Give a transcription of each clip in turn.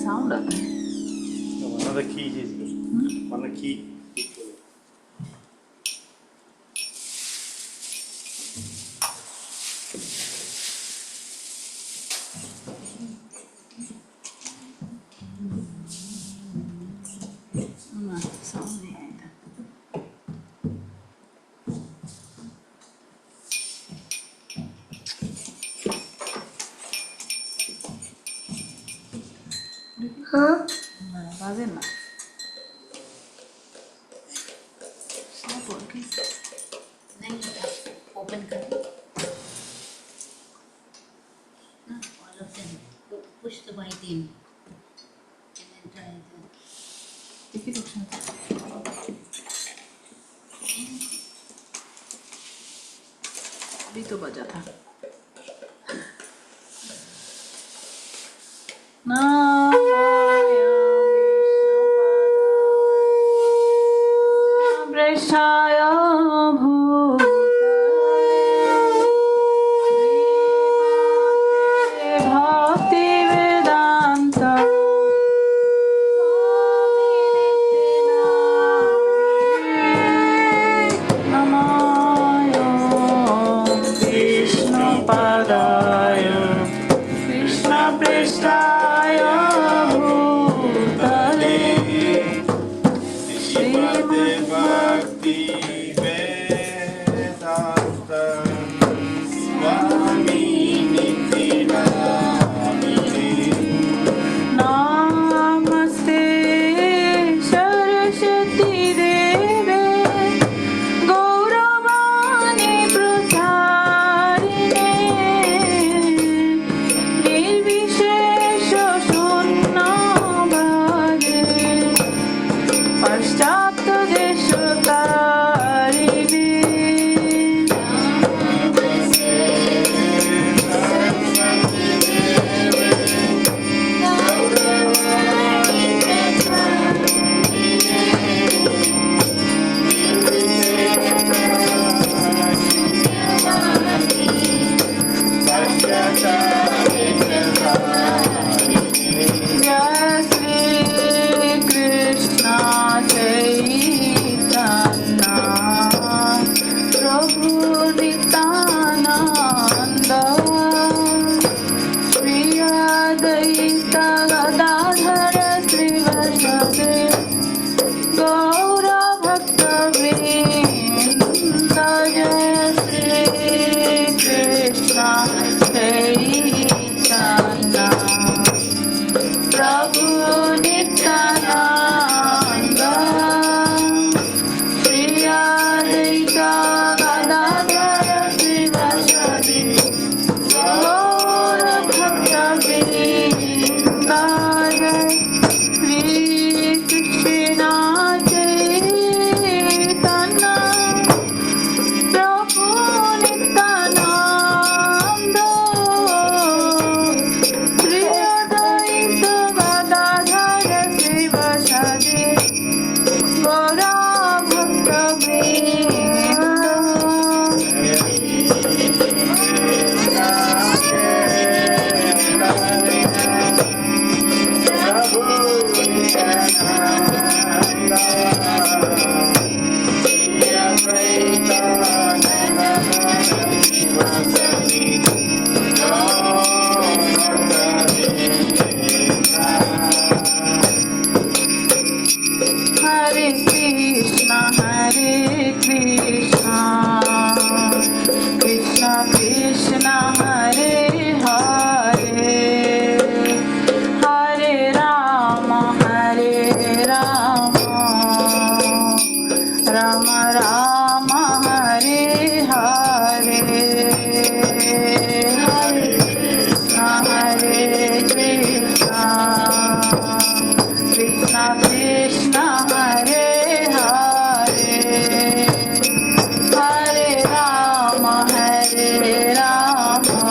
sound up. One of the keys is good. One of the key. Sound नहीं आया था. हाँ आवाज़ है ना. Stop working. नहीं ओपन कर ना all of them push the white in and then try the किसी direction से. अभी तो बजा था. Prashaya Bhakti Vedanta Namaya Vishnu Padaya Krishna Prasthaya Bhutale Srimad Bhakti Vedanta Swami Nityanamini Namaste Saraswati Deve Gauravani Pracharine Nirvishesha Sunnabhage Paschatya Deshatarine Jai Shri Krishna Chaitanya Prabhu Nityananda Shri Advaita Gadadhara Srivasade Gaura Bhakta Vrinda Jai Shri Krishna Chaitanya Prabhu Nityananda Shri Advaita Gadadhara Srivasadi Gaura Bhakta Vrinda Jai Shri Krishna Chaitanya Prabhu Nityananda Shri Advaita Gadadhara Srivasadi Gaura Bhakta Vrinda Hare Krishna Krishna Krishna Hare Hare Hare Rama Rama Rama Hare Hare Hare Krishna Krishna Krishna Hare Hare Hare Rama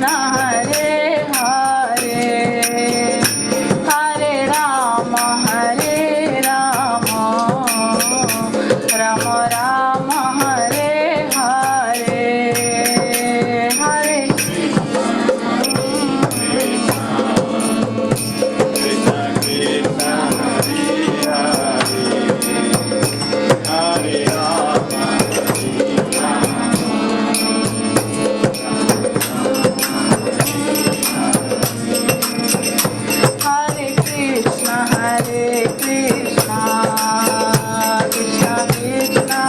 Hare Hare, Hare Rama, Rama Rama, Hare Hare, Hare Hare Krishna, Krishna Krishna,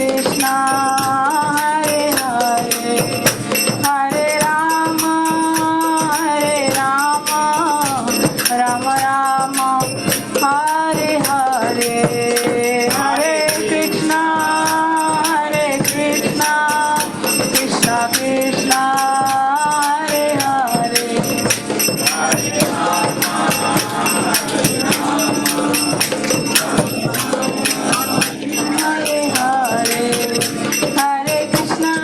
Krishna, Hare Hare, Hare Rama, Rama Rama, Hare Hare, Hare Krishna, Krishna Krishna, Hare Hare, Hare Hare, Hare Krishna,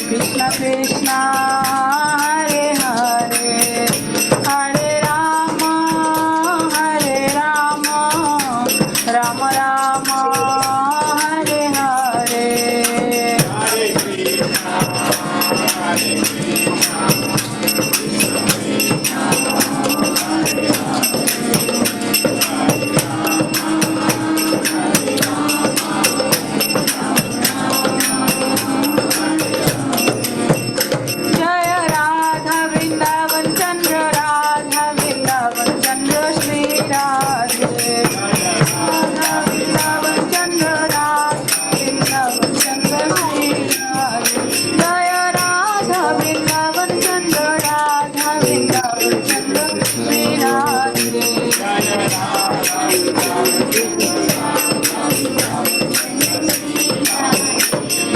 Krishna Krishna, Hare Hare, Hare Rama, Rama Rama, Hare Hare. जय राधा वृंदावन चंद्र, राधा वृंदावन चंद्र श्री राधे, राधा वृंदावन चंद्र, राधा वृंदावन चंद्र श्री राधे, जय राधा वृंदावन चंद्र, राधा वृंदावन चंद्र श्री राधे,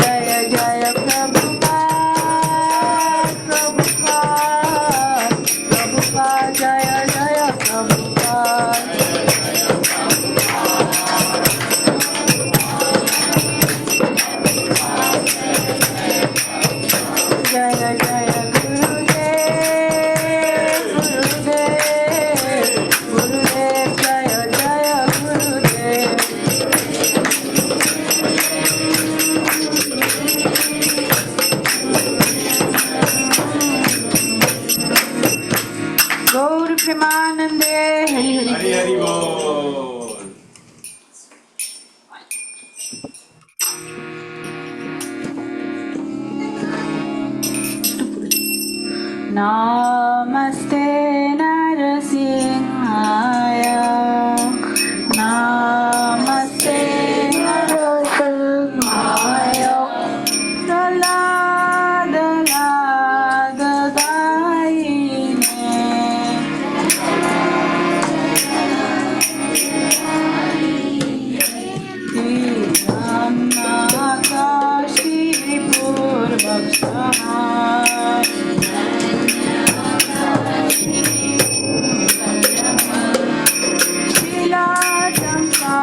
जय जय प्रभुपाद, प्रभुपाद, जय जय प्रभुपाद, जय जय गुरुदेव, गुरुदेव, जय जय गुरुदेव, गौर प्रेमानंदे, हरि हरि हरि हरि बोल। नमस्ते नरसिंहाय, नमस्ते नरसिंहाय, प्रह्लाद लाददायिने, पूर्वक्षः शिला चंपा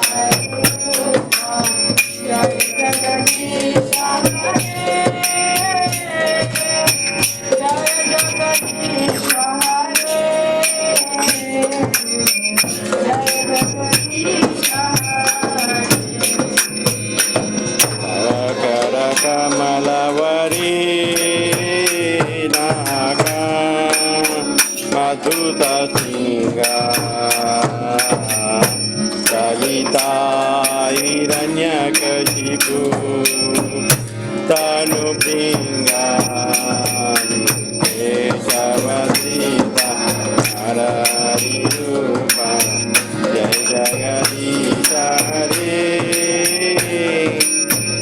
Hare Pita Hiranyakashipu Tanu Pingam Keshavasita Narari Rupa Jai Jagadisha Hare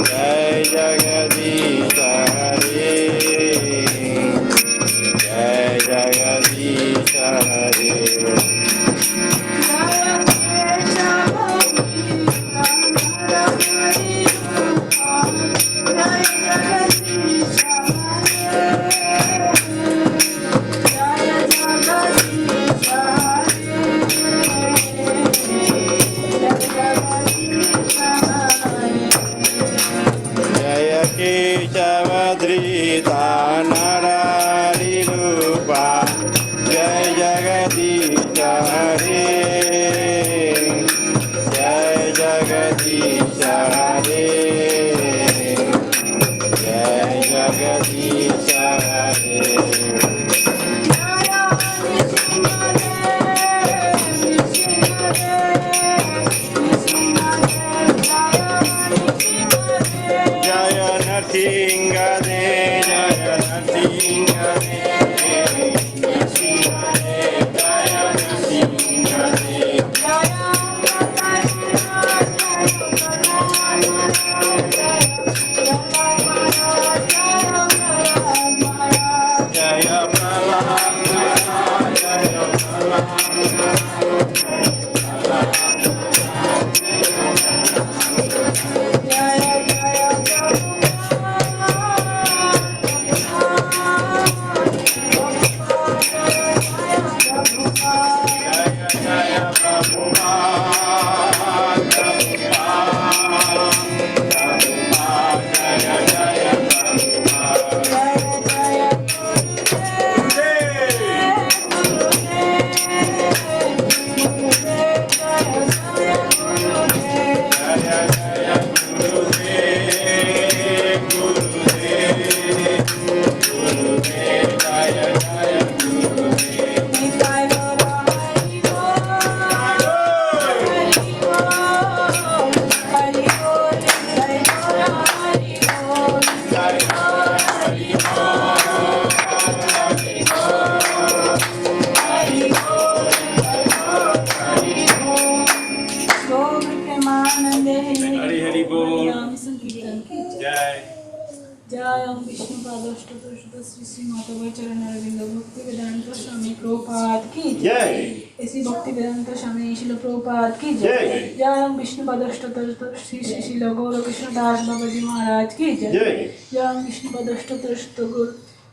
Jai Jagadisha Hare Jai Jagadisha Hare Keshavadrita Narari Rupa Jai Jagadisha Hare Jai Jagadisha Hare Jai Jagadisha Hare Jayanathinga-de, Jayanathinga-de, Jayanathinga-de, Jaya Prabhu, Jaya Hari Hari Bol. Jai. Jai Om Vishnu Padashta Sri Sri Madhava Charanaravinda Bhakti Vedanta Swami Prabhupada ki Jai. Esi Bhakti Vedanta Swami Srila Prabhupada ki Jai. Jai Om Vishnu Padashta Sri Sri Srila Gaura Krishna Das Babaji Maharaj ki Jai. Jai Om Vishnu Padashta Gaur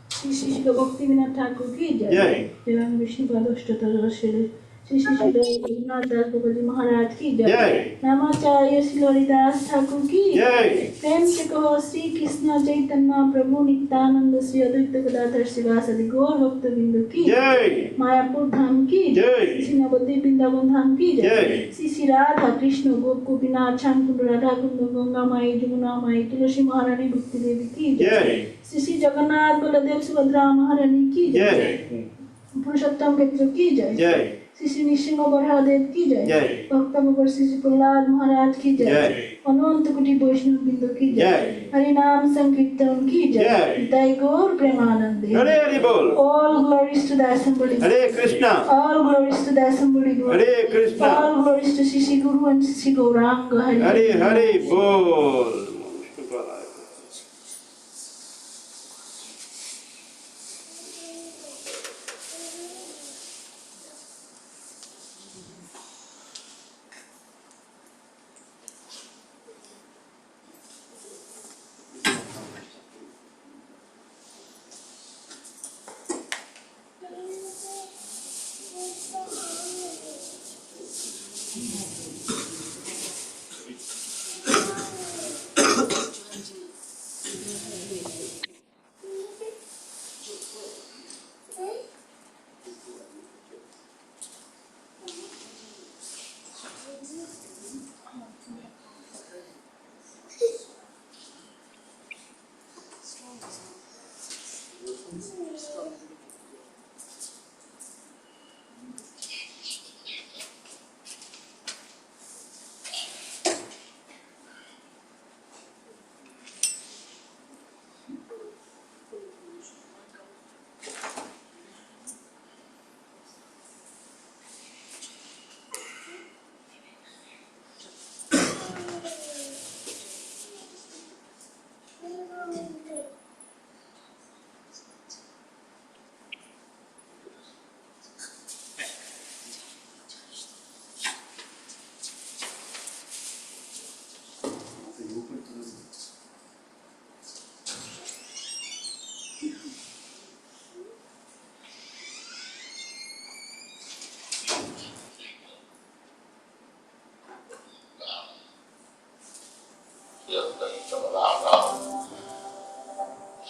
Sri Sri Srila Bhakti Vinod Thakur ki Jai. Jai Om Vishnu Padashta Sri Sri Srila Jaganath Das Babaji Maharaj ki Jai. Namacharya Srila Haridas Thakur ki Jai. प्रेम से कहो श्री कृष्ण चैतन्य प्रभु नित्यानंद श्री अद्वैत गदाधर श्रीवासदि गौर भक्त बिंदु की Jai. Mayapur धाम की जय। श्री नवद्वीप वृंदावन धाम की जय। श्री श्री राधा कृष्ण गोप गोपीनाथ श्याम कुंड राधा कुंड गंगा माई जमुना माई तुलसी महारानी भक्ति देवी की जय। श्री श्री जगन्नाथ बलदेव सुभद्रा महारानी की जय। पुरुषोत्तम क्षेत्र की जय जय। श्री श्री नृसिंह बरादेव की जय जय। भक्त श्री श्री प्रहलाद महाराज की जय। जय अनंत कोटि वैष्णव बिंदु की जय। जय हरि नाम संकीर्तन की जय। जय जय गौर Premanand Hare Hari Bol. all glories to the assembly Hare Krishna. all glories to the assembly Hare Krishna. all glories to Sri Guru and Sri Gauranga Hare Hari Bol.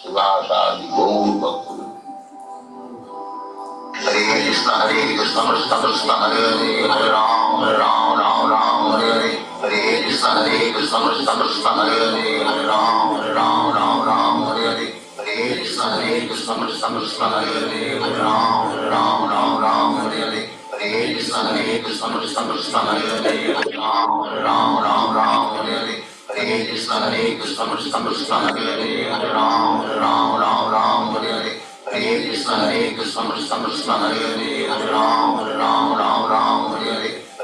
शिवासादि गौर भक्त Hare Krishna Krishna Krishna Hare Hare Hare Ram Ram Ram Hare Hare Hare Krishna Krishna Krishna Hare Hare Hare Ram Ram Hare Hare Hare Krishna Krishna Krishna Hare Hare Hare Ram Hare Hare Hare Krishna Krishna Krishna Hare Hare Hare Ram Hare Hare Hare Krishna Krishna Krishna Hare Hare Hare Ram Hare Hare Hare Krishna Krishna Krishna Hare Hare Hare Ram Hare Hare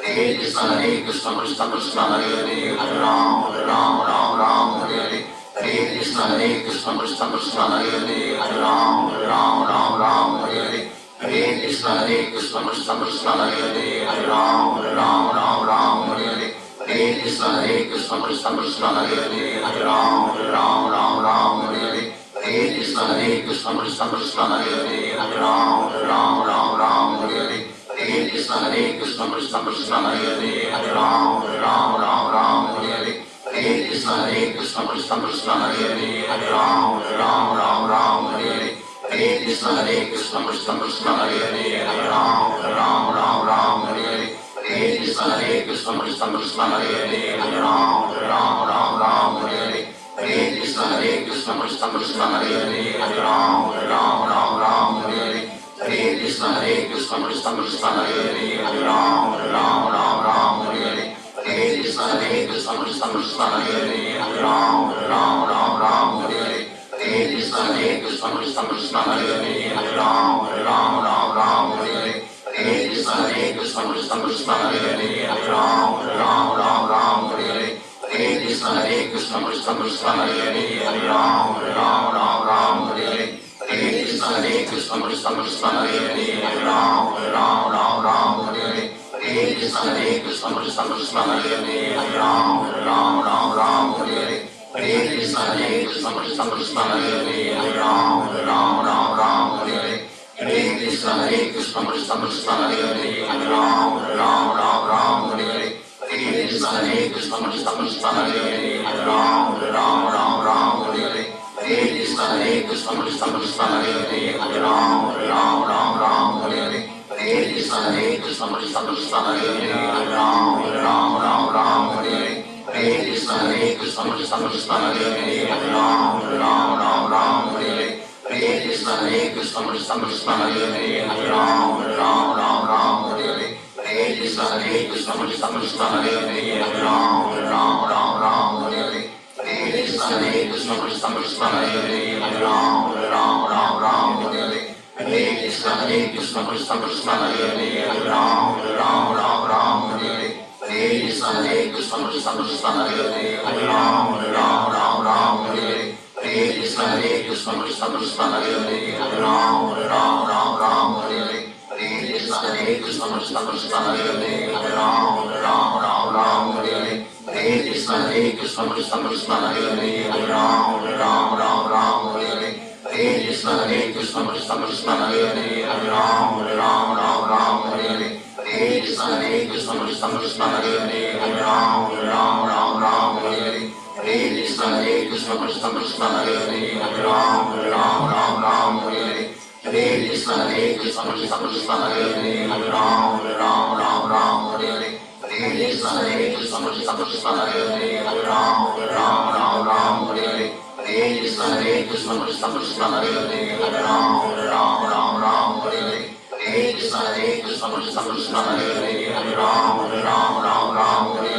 Hare Krishna Krishna Krishna Hare Hare Hare Ram Hare Hare Hare Krishna Krishna Krishna Hare Hare Hare Ram Hare Hare Hare Krishna Krishna Krishna Hare Hare Hare Ram Hare Hare Hare Krishna Krishna Krishna Hare Hare Hare Ram Hare Hare Hare Krishna Krishna Krishna Hare Hare Hare Ram Hare Hare Hare Krishna Krishna Krishna Hare Hare Hare Ram Hare Hare Hare Krishna Krishna Krishna Hare Hare Hare Ram Hare Hare Hare Krishna Krishna Krishna Hare Hare Hare Ram Hare Hare Hare Krishna Krishna Krishna Hare Hare Hare Ram Hare Hare Hare Krishna Krishna Krishna Hare Hare Hare Ram Hare Hare Hare Krishna Krishna Krishna Hare Hare Hare Ram Hare Hare Hare Krishna Krishna Krishna Hare Hare Hare Ram Hare Hare Hare Krishna Krishna Krishna Hare Hare Hare Ram Hare Hare Hare Krishna Krishna Krishna Hare Hare Hare Ram Hare Hare Hare Krishna Krishna Krishna Hare Hare Hare Ram Hare Hare Hare Krishna Krishna Krishna Hare Hare Hare Ram Hare Hare Hare Krishna Krishna Krishna Hare Hare Hare Ram Hare Hare Hare Krishna Krishna Krishna Hare Hare Hare Ram Hare Hare Hare Krishna Krishna Krishna Hare Hare Hare Ram Hare Hare Hare Krishna Krishna Krishna Hare Hare Hare Ram Hare Hare Hare Krishna Krishna Krishna Hare Hare Hare Ram Hare Hare Hare Krishna Krishna Krishna Hare Hare Hare Ram Hare Hare Hare Krishna Krishna Krishna Hare Hare Hare Ram Hare Hare Hare Krishna Krishna Krishna Hare Hare Hare Ram Hare Hare Hare Krishna Krishna Krishna Hare Hare Hare Ram Hare Hare Hare Krishna Krishna Krishna Hare Hare Hare Ram Hare Hare Hare Krishna Krishna Krishna Hare Hare Hare Ram Hare Hare Hare Krishna Krishna Krishna Hare Hare Hare Ram Hare Hare Hare Krishna Krishna Krishna Hare Hare Hare Ram Hare Hare Hare Krishna Krishna Krishna Hare Hare Hare Ram Hare Hare Hare Krishna Krishna Krishna Hare Hare Hare Ram Hare Hare Hare Krishna Krishna Krishna Hare Hare Hare Ram Hare Hare Hare Krishna Krishna Krishna Hare Hare Hare Ram Hare Hare Hare Krishna Krishna Krishna Hare Hare Hare Ram Hare Hare Hare Krishna Krishna Krishna Hare Hare Hare Ram Hare Hare Hare Krishna Krishna Krishna Hare Hare Hare Ram Hare Hare Hare Krishna Krishna Krishna Hare Hare Hare Ram Hare Hare Hare Krishna Krishna Krishna Hare Hare Hare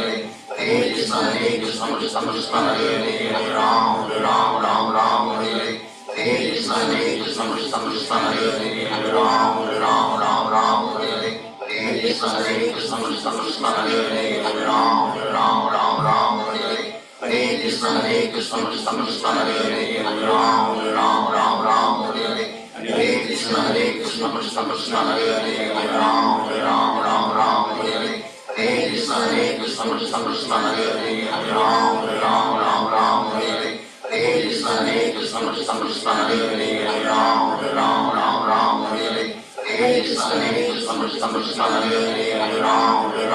Ram Hare Hare Hare Krishna Krishna Krishna Hare Hare Hare Ram Hare Hare Hare Krishna Krishna Krishna Hare Hare Hare Ram Hare Hare Hare Krishna Krishna Krishna Hare Hare Hare Ram Hare Hare Hare Krishna Krishna Krishna Hare Hare Hare Ram Hare Hare Hare Krishna Krishna Krishna Hare Hare Hare Ram Hare Hare Hare Krishna Krishna Krishna Hare Hare Hare Ram Hare Hare Hare Krishna Krishna Krishna Hare Hare Hare Ram Hare Hare Hare Krishna Krishna Krishna Hare Hare Hare Ram Hare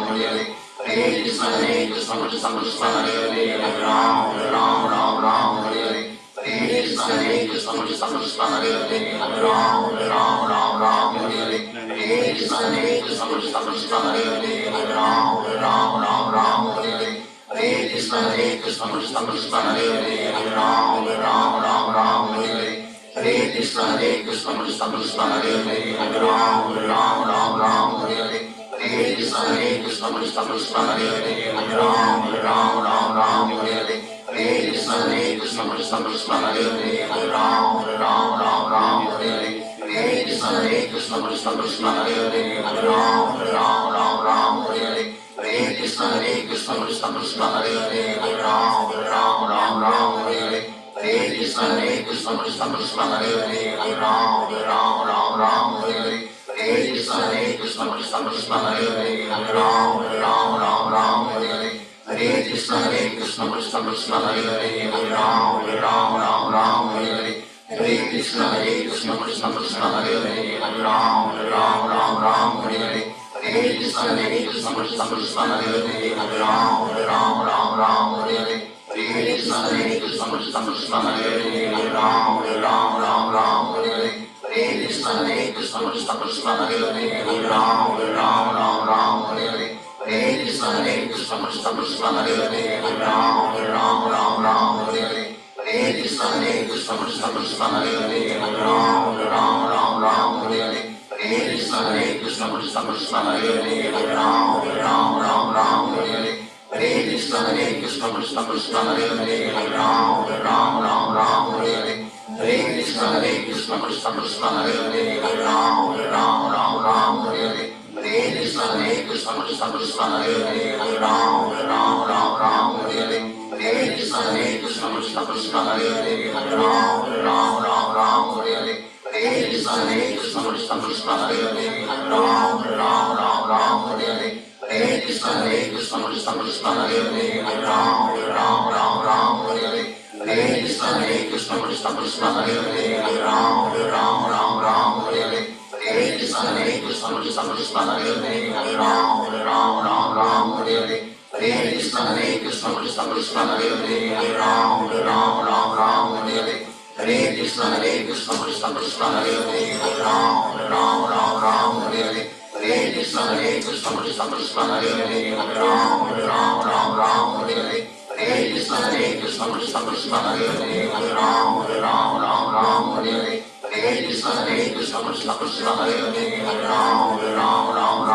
Hare Hare Hare Krishna, Hare Krishna, Krishna Krishna, Hare Hare, Hare Ram, Hare Ram, Ram Ram, Hare Hare. Hare Krishna, Hare Krishna, Krishna Krishna, Hare Hare, Hare Ram, Hare Ram, Ram Ram, Hare Hare. Hare Krishna, Hare Krishna, Krishna Krishna, Hare Hare, Hare Ram, Hare Ram, Ram Ram, Hare Hare. Hare Krishna, Hare Krishna, Krishna Krishna, Hare Hare, Hare Ram, Hare Ram, Ram Ram, Hare Hare. Hare Krishna, Hare Krishna, Krishna Krishna, Hare Hare, Hare Ram, Hare Ram, Ram Ram, Hare Hare. Hare Krishna, Hare Krishna, Krishna Krishna, Hare Hare, Hare Ram, Hare Ram, Ram Ram, Hare Hare. Hare Krishna, Hare Krishna, Krishna Krishna, Hare Hare, Hare Ram, Hare Ram, Ram Ram, Hare Hare. Hare Krishna, Hare Krishna, Krishna Krishna, Hare Hare, Hare Ram, Hare Ram, Ram Ram, Hare Hare. Hare Krishna, Hare Krishna, Krishna Krishna, Hare Hare, Hare Ram, Hare Ram, Ram Ram, Hare Hare. Hare Krishna, Hare Krishna, Krishna Krishna, Hare Hare, Hare Ram, Hare Ram, Ram Ram, Hare Hare. Hare Krishna, Hare Krishna, Krishna Krishna, Hare Hare, Hare Ram, Hare Ram, Ram Ram, Hare Hare. Hare Krishna, Hare Krishna, Krishna Krishna, Hare Hare, Hare Ram, Hare Ram, Ram Ram, Hare Hare. Hare Krishna, Hare Krishna, Krishna Krishna, Hare Hare, Hare Ram, Hare Ram, Ram Ram, Hare Hare. Hare Krishna, Hare Krishna, Krishna Krishna, Hare Hare, Hare Ram, Hare Ram, Ram Ram, Hare Hare. Hare Krishna, Hare Krishna, Krishna Krishna, Hare Hare, Hare Ram, Hare Ram, Ram Ram, Hare Hare. Hare Krishna, Hare Krishna, Krishna Krishna, Hare Hare, Hare Ram, Hare Ram, Ram Ram, Hare Hare. Hare Krishna, Hare Krishna, Krishna Krishna, Hare Hare, Hare Ram, Hare Ram, Ram Ram, Hare Hare. Hare Krishna, Hare Krishna, Krishna Krishna, Hare Hare, Hare Ram, Hare Ram, Ram Ram, Hare Hare. Hare Krishna, Hare Krishna, Krishna Krishna, Hare Hare, Hare Ram, Hare Ram, Ram Ram, Hare Hare. Hare Krishna, Hare Krishna, Krishna Krishna, Hare Hare, Hare Ram, Hare Ram, Ram Ram, Hare Hare. Hare Krishna, Hare Krishna, Krishna Krishna, Hare Hare, Hare Ram, Hare Ram, Ram Ram, Hare Hare. Hare Krishna, Hare Krishna, Krishna Krishna, Hare Hare, Hare Ram, Hare Ram, Ram Ram, Hare Hare. Hare Krishna, Hare Krishna, Krishna Krishna, Hare Hare, Hare Ram, Hare Ram, Ram Ram, Hare Hare. Hare Krishna, Hare Krishna, Krishna Krishna, Hare Hare, Hare Ram, Hare Ram, Ram Ram, Hare Hare. Hare Krishna, Hare Krishna, Krishna Krishna, Hare Hare, Hare Ram, Hare Ram, Ram Ram, Hare Hare. Hare Krishna, Hare Krishna, Krishna Krishna, Hare Hare, Hare Ram, Hare Ram, Ram Ram, Hare Hare. Hare Krishna, Hare Krishna, Krishna Krishna, Hare Hare, Hare Ram, Hare Ram, Ram Ram, Hare Hare. Hare Krishna, Hare Krishna, Krishna Krishna, Hare Hare, Hare Ram, Hare Ram, Ram Ram, Hare Hare. Hare Krishna, Hare Krishna, Krishna Krishna, Hare Hare, Hare Ram, Hare Ram, Ram Ram, Hare Hare. Hare Krishna, Hare Krishna, Krishna Krishna, Hare Hare, Hare Ram, Hare Ram, Ram Ram, Hare Hare. Hare Krishna, Hare Krishna, Krishna Krishna, Hare Hare, Hare Ram, Hare Ram, Ram Ram, Hare Hare. Hare Krishna, Hare Krishna, Krishna Krishna, Hare Hare, Hare Ram, Hare Ram, Ram Ram, Hare Hare. Hare Krishna, Hare Krishna, Krishna Krishna, Hare Hare, Hare Ram, Hare Ram, Ram Ram, Hare Hare. Hare Krishna, Hare Krishna, Krishna Krishna, Hare Hare, Hare Ram, Hare Ram, Ram Ram, Hare Hare. Hare Krishna, Hare Krishna, Krishna Krishna, Hare Hare, Hare Ram, Hare Ram, Ram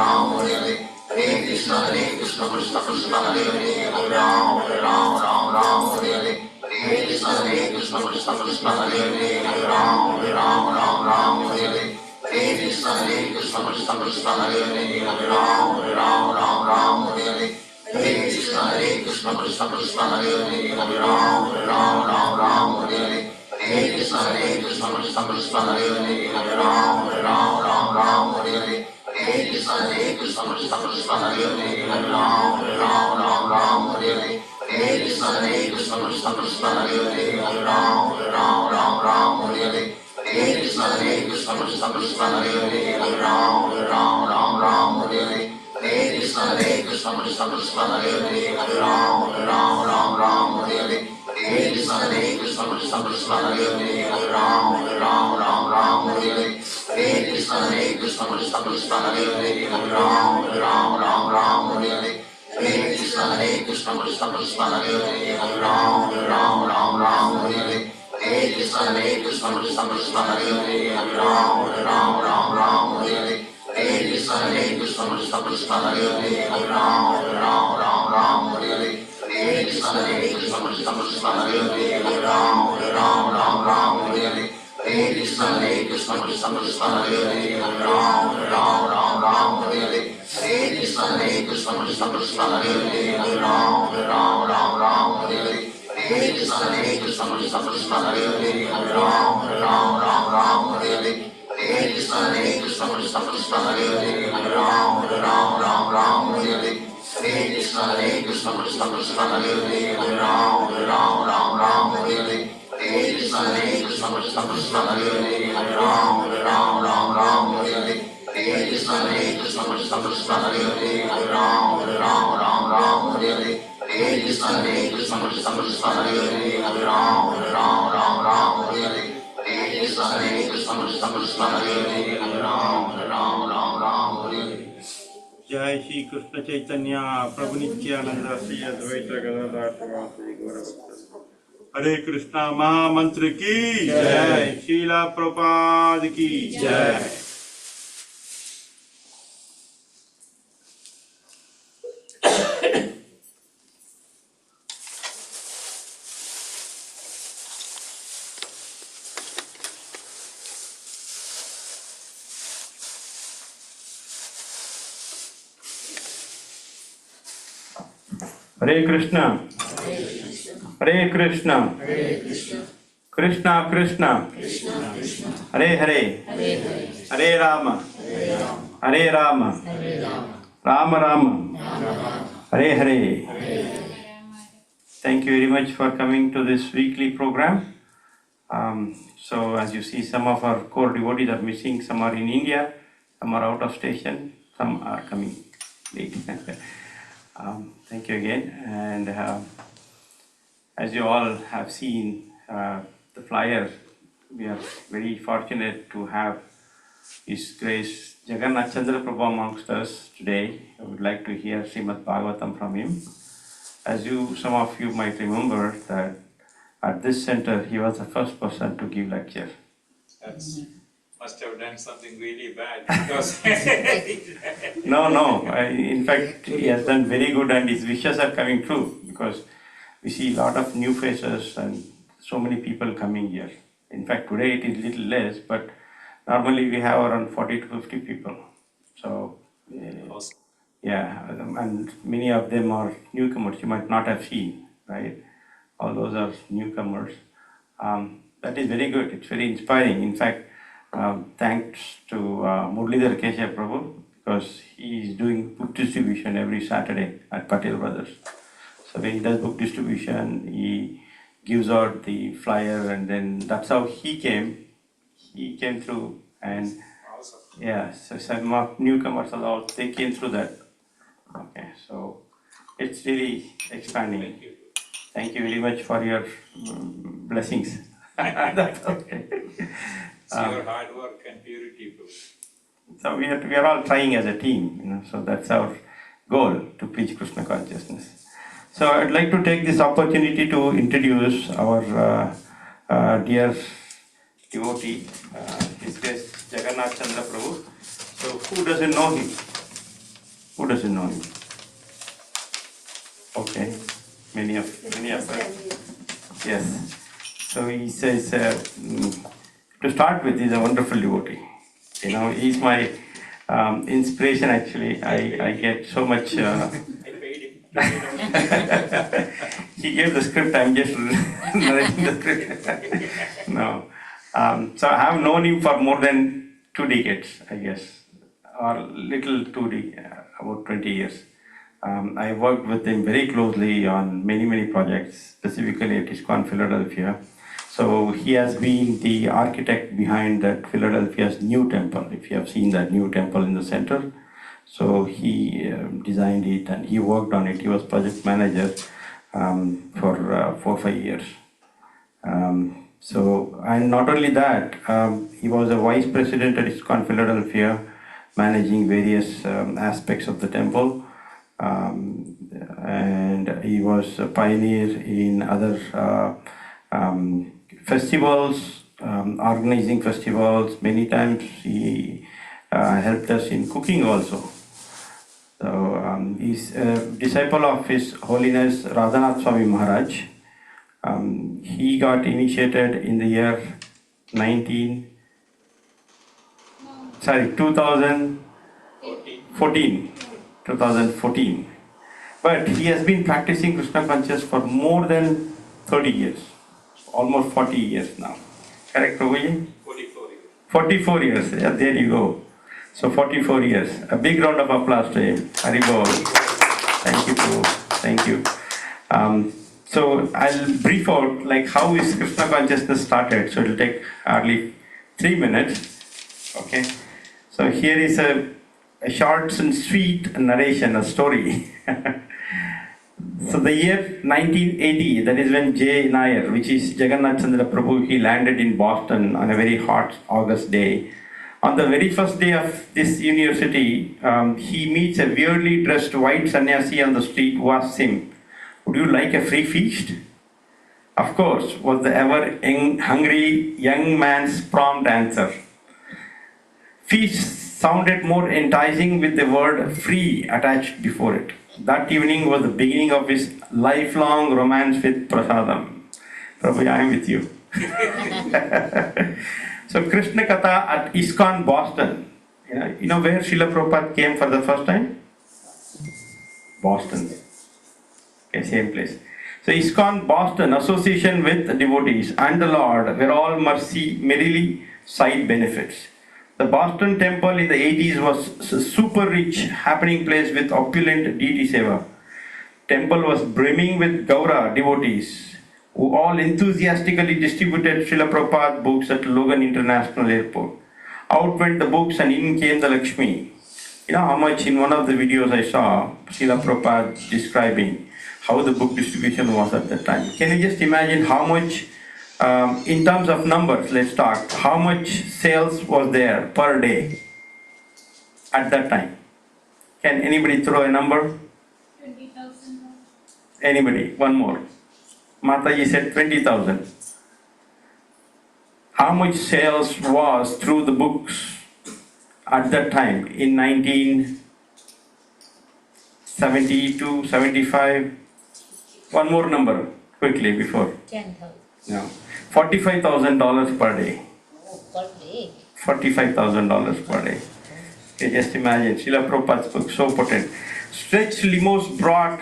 Ram, Hare Hare. Hare Krishna, Hare Krishna, Krishna Krishna, Hare Hare, Hare Ram, Hare Ram, Ram Ram, Hare Hare. Hare Krishna, Hare Krishna, Krishna Krishna, Hare Hare, Hare Ram, Hare Ram, Ram Ram, Hare Hare. Hare Krishna, Hare Krishna, Krishna Krishna, Hare Hare, Hare Ram, Hare Ram, Ram Ram, Hare Hare. Hare Krishna, Hare Krishna, Krishna Krishna, Hare Hare, Hare Ram, Hare Ram, Ram Ram, Hare Hare. Hare Krishna, Hare Krishna, Krishna Krishna, Hare Hare, Hare Ram, Hare Ram, Ram Ram, Hare Hare. Hare Krishna, Hare Krishna, Krishna Krishna, Hare Hare, Hare Ram, Hare Ram, Ram Ram, Hare Hare. Hare Krishna, Hare Krishna, Krishna Krishna, Hare Hare, Hare Ram, Hare Ram, Ram Ram, Hare Hare. Hare Krishna, Hare Krishna, Krishna Krishna, Hare Hare, Hare Ram, Hare Ram, Ram Ram, Hare Hare. Hare Krishna, Hare Krishna, Krishna Krishna, Hare Hare, Hare Ram, Hare Ram, Ram Ram, Hare Hare. Hare Krishna, Hare Krishna, Krishna Krishna, Hare Hare, Hare Ram, Hare Ram, Ram Ram, Hare Hare. Hare Krishna, Hare Krishna, Krishna Krishna, Hare Hare, Hare Ram, Hare Ram, Ram Ram, Hare Hare. Hare Krishna, Hare Krishna, Krishna Krishna, Hare Hare, Hare Ram, Hare Ram, Ram Ram, Hare Hare. Hare Krishna, Hare Krishna, Krishna Krishna, Hare Hare, Hare Ram, Hare Ram, Ram Ram, Hare Hare. Hare Krishna, Hare Krishna, Krishna Krishna, Hare Hare, Hare Ram, Hare Ram, Ram Ram, Hare Hare. Hare Krishna, Hare Krishna, Krishna Krishna, Hare Hare, Hare Ram, Hare Ram, Ram Ram, Hare Hare. Hare Krishna, Hare Krishna, Krishna Krishna, Hare Hare, Hare Ram, Hare Ram, Ram Ram, Hare Hare. Hare Krishna, Hare Krishna, Krishna Krishna, Hare Hare, Hare Ram, Hare Ram, Ram Ram, Hare Hare. Hare Krishna, Hare Krishna, Krishna Krishna, Hare Hare, Hare Ram, Hare Ram, Ram Ram, Hare Hare. Hare Krishna, Hare Krishna, Krishna Krishna, Hare Hare, Hare Ram, Hare Ram, Ram Ram, Krishna Krishna Hare Hare Hare Ram Ram Ram Hare Hare Hare Krishna Krishna Krishna Hare Hare Hare Ram Ram Hare Hare Hare Krishna Krishna Krishna Hare Hare Hare Ram Hare Hare. Jai Shri Krishna Chaitanya Prabhu Nityananda Shri Advaita Gadadhar Sivasadi Gauravatta. Hare Krishna Maha Mantra ki Jai. Srila Prabhupada ki Jai. Hare Krishna. Hare Krishna. Krishna Krishna. Hare Hare. Hare Rama. Hare Rama. Rama Rama. Hare Hare. Thank you very much for coming to this weekly program. So as you see, some of our core devotees are missing. Some are in India, some are out of station, some are coming late. Thank you again. And as you all have seen the flyer, we are very fortunate to have His Grace Jaganath Chandra Prabhu amongst us today. I would like to hear Srimad Bhagavatam from him. As some of you might remember that at this center, he was the first person to give lecture. That's must have done something really bad because No. In fact, he has done very good and his wishes are coming true because we see a lot of new faces and so many people coming here. In fact, today it is little less, but normally we have around 40 to 50 people. So, awesome. yeah, and many of them are newcomers you might not have seen, right? All those are newcomers. That is very good. It's very inspiring. In fact, thanks to Murlidhar Keshav Prabhu because he is doing book distribution every Saturday at Patel Brothers. So when he does book distribution, he gives out the flyer and then that's how he came. He came through and Awesome. yeah, so some of newcomers all they came through that. Okay, so it's really expanding. Thank you. Thank you very much for your blessings. That's okay. It's your hard work and purity, Prabhu. So we are all trying as a team, so that's our goal to preach Krishna consciousness. So I'd like to take this opportunity to introduce our dear devotee, His Grace Jaganath Chandra Prabhu. So who doesn't know him? Who doesn't know him? Okay, many of us. Yes. So he says, to start with, he's a wonderful devotee. He's my inspiration actually. I get so much. I paid him. He gave the script, I'm just narrating the script. No. So I have known him for more than 2 decades, I guess, or little about 20 years. I worked with him very closely on many projects, specifically at ISKCON Philadelphia. So he has been the architect behind that Philadelphia's new temple, if you have seen that new temple in the center. So he designed it and he worked on it. He was project manager for 4 or 5 years. And not only that, he was a vice president at ISKCON Philadelphia, managing various aspects of the temple. And he was a pioneer in other festivals, organizing festivals. Many times he helped us in cooking also. So he's a disciple of His Holiness Radhanath Swami Maharaj. He got initiated in the year 2014. But he has been practicing Krishna consciousness for more than 30 years, almost 40 years now. Correct, Prabhuji? 44 years. 44 years, yeah, there you go. So 44 years. A big round of applause to him. Haribol. Thank you, Prabhu. Thank you. So I'll brief out like how is Krishna consciousness started. So it'll take hardly 3 minutes. Okay. So here is a a short and sweet narration, a story. So the year 1980, that is when J. Nair, which is Jaganath Chandra Prabhu, he landed in Boston on a very hot August day. On the very first day of this university, he meets a weirdly dressed white sannyasi on the street who asks him, "Would you like a free feast?" Of course, was the ever hungry young man's prompt answer. Feast sounded more enticing with the word free attached before it. That evening was the beginning of his lifelong romance with Prasadam. Prabhu, I am with you. So Krishna Katha at ISKCON Boston. You know where Srila Prabhupada came for the first time? Boston. Okay, same place. So ISKCON Boston, association with devotees and the Lord, were all merrily side benefits. The Boston temple in the 80s was a super rich happening place with opulent deity seva. Temple was brimming with Gaura devotees who all enthusiastically distributed Srila Prabhupada books at Logan International Airport. Out went the books and in came the Lakshmi. You know how much in one of the videos I saw Srila Prabhupada describing how the book distribution was at that time. Can you just imagine how much, in terms of numbers, let's talk, how much sales was there per day at that time? Can anybody throw a number? 20,000. Anybody? One more. Mataji said 20,000. How much sales was through the books at that time in 1972, 75? One more number quickly before. 10,000. No. $45,000 per day. Oh, per day. $45,000 per day. Okay, just imagine. Srila Prabhupada's book, so potent. Stretched limos brought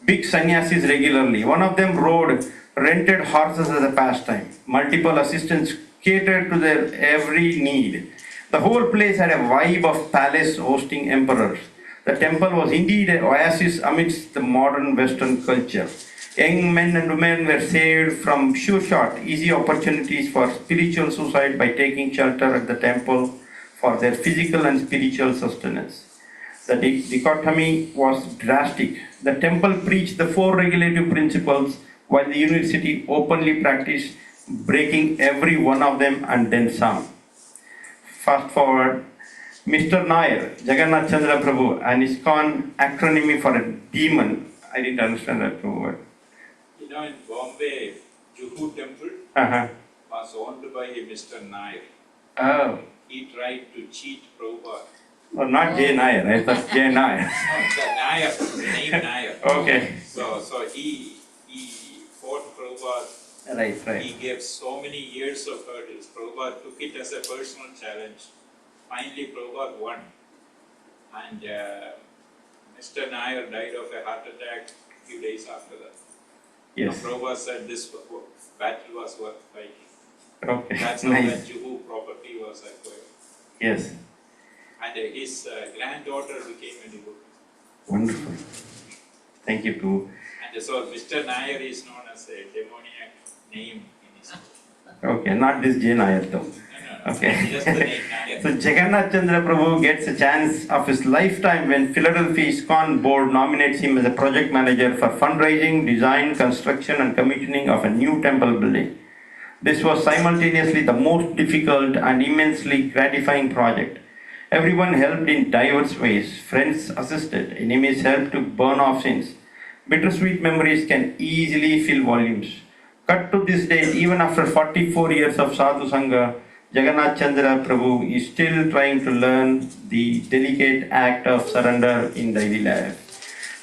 big sannyasis regularly. One of them rode rented horses as a pastime. Multiple assistants catered to their every need. The whole place had a vibe of palace hosting emperors. The temple was indeed an oasis amidst the modern Western culture. Young men and women were saved from sure-shot, easy opportunities for spiritual suicide by taking shelter at the temple for their physical and spiritual sustenance. The dichotomy was drastic. The temple preached the 4 regulative principles while the university openly practiced breaking every one of them and then some. Fast forward, Mr. Nair, Jaganath Chandra Prabhu, an ISKCON acronym for a demon. I didn't understand that word. You know, in Bombay, Juhu temple was owned by a Mr. Nair. Oh. He tried to cheat Prabhupada. Oh, not J. Nair, I thought J. Nair. The Nair, the name Nair. Okay. So he fought Prabhupada. Right. He gave so many years of hurdles. Prabhupada took it as a personal challenge. Finally, Prabhupada won. And Mr. Nair died of a heart attack a few days after that. Yes. Now, Prabhupada said this battle was worth fighting. Okay. That's how Nice. that Juhu property was acquired. Yes. And his granddaughter became a devotee. Wonderful. Thank you, Prabhu. And so Mr. Nair is known as a demoniac name in his book. Okay, not this J. Nair though. No. Okay. Just the name Nair. So Jaganath Chandra Prabhu gets a chance of his lifetime when Philadelphia ISKCON board nominates him as a project manager for fundraising, design, construction and commissioning of a new temple building. This was simultaneously the most difficult and immensely gratifying project. Everyone helped in diverse ways. Friends assisted, enemies helped to burn off sins. Bittersweet memories can easily fill volumes. Cut to this date, even after 44 years of Sadhu Sangha, Jaganath Chandra Prabhu is still trying to learn the delicate act of surrender in daily life.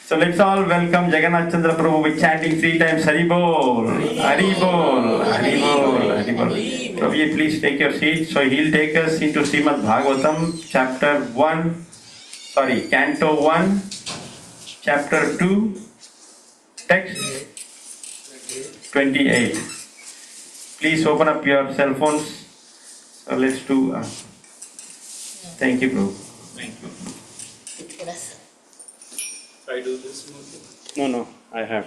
So let's all welcome Jaganath Chandra Prabhu by chanting 3 times Hari Bol, Hari Bol, Hari Bol, Hari Bol. Prabhu, please take your seat. So he'll take us into Srimad Bhagavatam, Canto 1, Chapter 2, Text 28. Please open up your cell phones. So let's do. Thank you, Prabhu. Thank you. Yes. I do this movie. No, I have.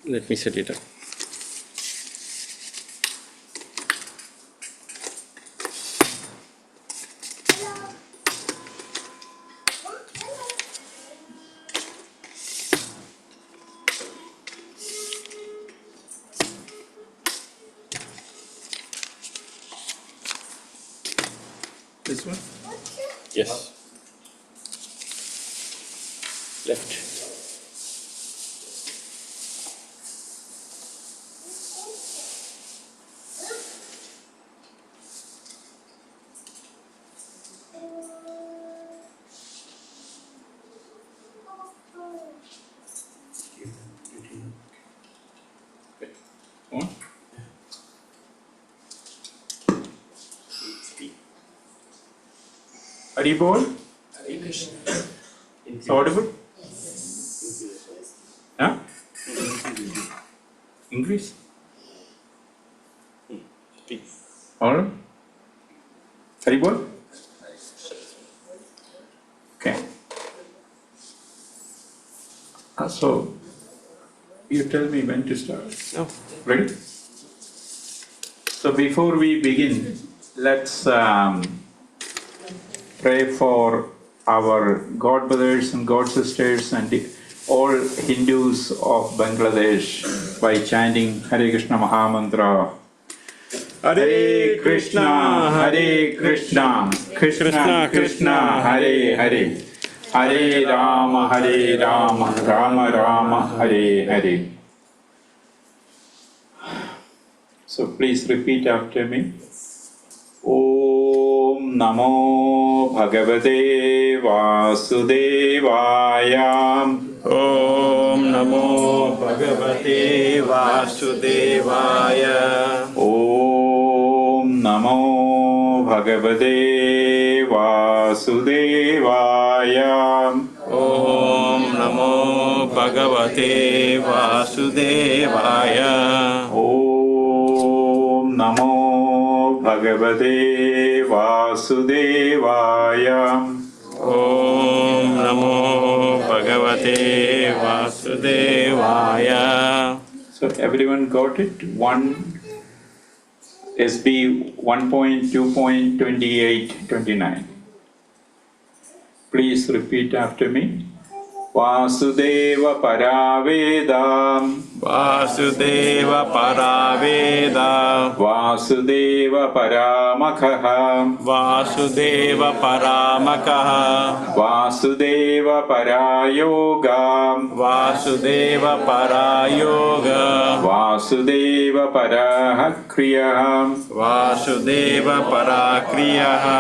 Let me set it up. This one? Yes. Left. On. Haribol? It's audible? Huh? English? Speak. Alright. Haribol? Okay. So, you tell me when to start. No. Ready? So before we begin, let's pray for our God brothers and God sisters and all Hindus of Bangladesh by chanting Hare Krishna Mahamantra. Hare Krishna, Hare Krishna, Krishna Krishna, Hare Hare, Hare Rama, Rama Rama, Hare Hare. So please repeat after me. Om Namo Bhagavate Vasudevaya. Om Namo Bhagavate Vasudevaya. Om Namo Bhagavate Vasudevaya. Om Namo Bhagavate Vasudevaya. Om Namo Bhagavate Vasudevaya. Om Namo Bhagavate Vasudevaya. So everyone got it? SB 1.2.28.29. Please repeat after me. Vasudeva Paravedam. Vasudeva Paraveda. Vasudeva Paramakha. Vasudeva Paramakaha. Vasudeva Parayoga. Vasudeva Parayoga. Vasudeva Parahakriya. Vasudeva Parakriyaha.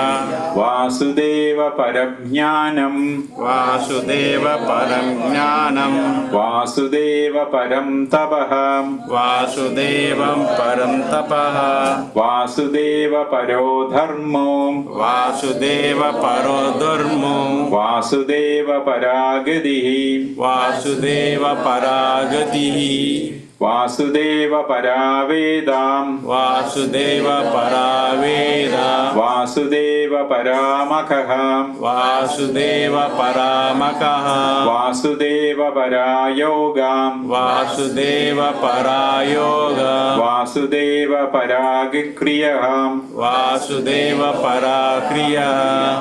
Vasudeva Parajnanam. Vasudeva Paramjnanam. Vasudeva Param Tapaha. Vasudevam Param Tapaha. Vasudeva Paro Dharmo. Vasudeva Parodharmo. Vasudeva Paragadihi. Vasudeva Paragatihi. Vasudeva Paravedam. Vasudeva Paraveda. Vasudeva Paramakha. Vasudeva Paramakaha. Vasudeva Parayogam. Vasudeva Parayoga. Vasudeva Paragikriyam. Vasudeva Parakriya.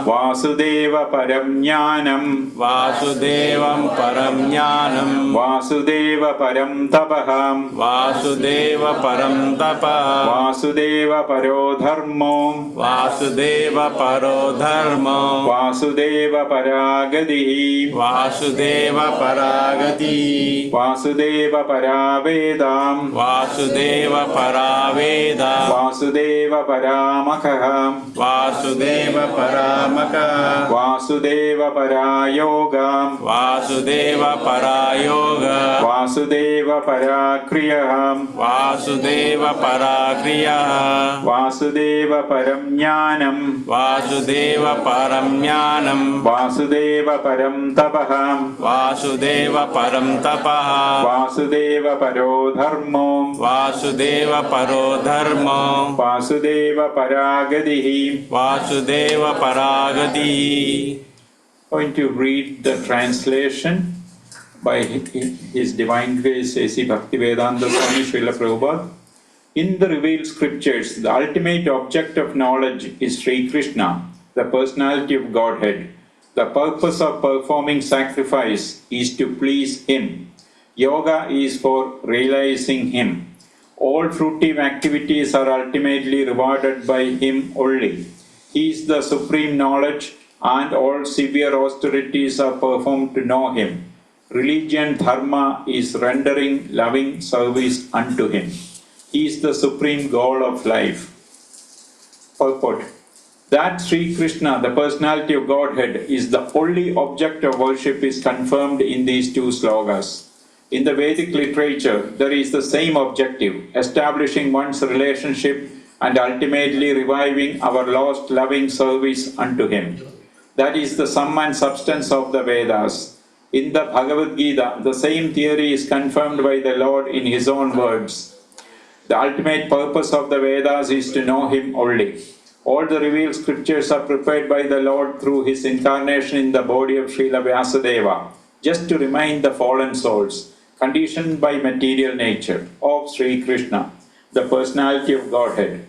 Vasudeva Paramjnanam. Vasudevam Paramjnanam. Vasudeva Param Tapaham. Vasudeva Param Tapa. Vasudeva Paro Dharmo. Vasudeva Parodharma. Vasudeva Paragadihi. Vasudeva Paragati. Vasudeva Paravedam. Vasudeva Paraveda. Vasudeva Paramakha. Vasudeva Paramaka. Vasudeva Parayogam. Vasudeva Parayoga. Vasudeva Parakriyam. Vasudeva Parakriya. Vasudeva Paramjnanam. Vasudeva Paramjnanam. Vasudeva Param Tapaham. Vasudeva Param Tapaha. Vasudeva Paro Dharmo. Vasudeva Parodharma. Vasudeva Paragadihi. Vasudeva Paragati. Going to read the translation by His Divine Grace A.C. Bhaktivedanta Swami Srila Prabhupada. In the revealed scriptures, the ultimate object of knowledge is Sri Krishna, the personality of Godhead. The purpose of performing sacrifice is to please Him. Yoga is for realizing Him. All fruitive activities are ultimately rewarded by Him only. He is the supreme knowledge, and all severe austerities are performed to know him. Religion, dharma, is rendering loving service unto him. He is the supreme goal of life. Purport. That Sri Krishna, the personality of Godhead, is the only object of worship is confirmed in these two slokas. In the Vedic literature, there is the same objective, establishing one's relationship and ultimately reviving our lost loving service unto him. That is the sum and substance of the Vedas. In the Bhagavad Gita, the same theory is confirmed by the Lord in his own words. The ultimate purpose of the Vedas is to know him only. All the revealed scriptures are prepared by the Lord through his incarnation in the body of Srila Vyasadeva, just to remind the fallen souls, conditioned by material nature, of Sri Krishna, the personality of Godhead.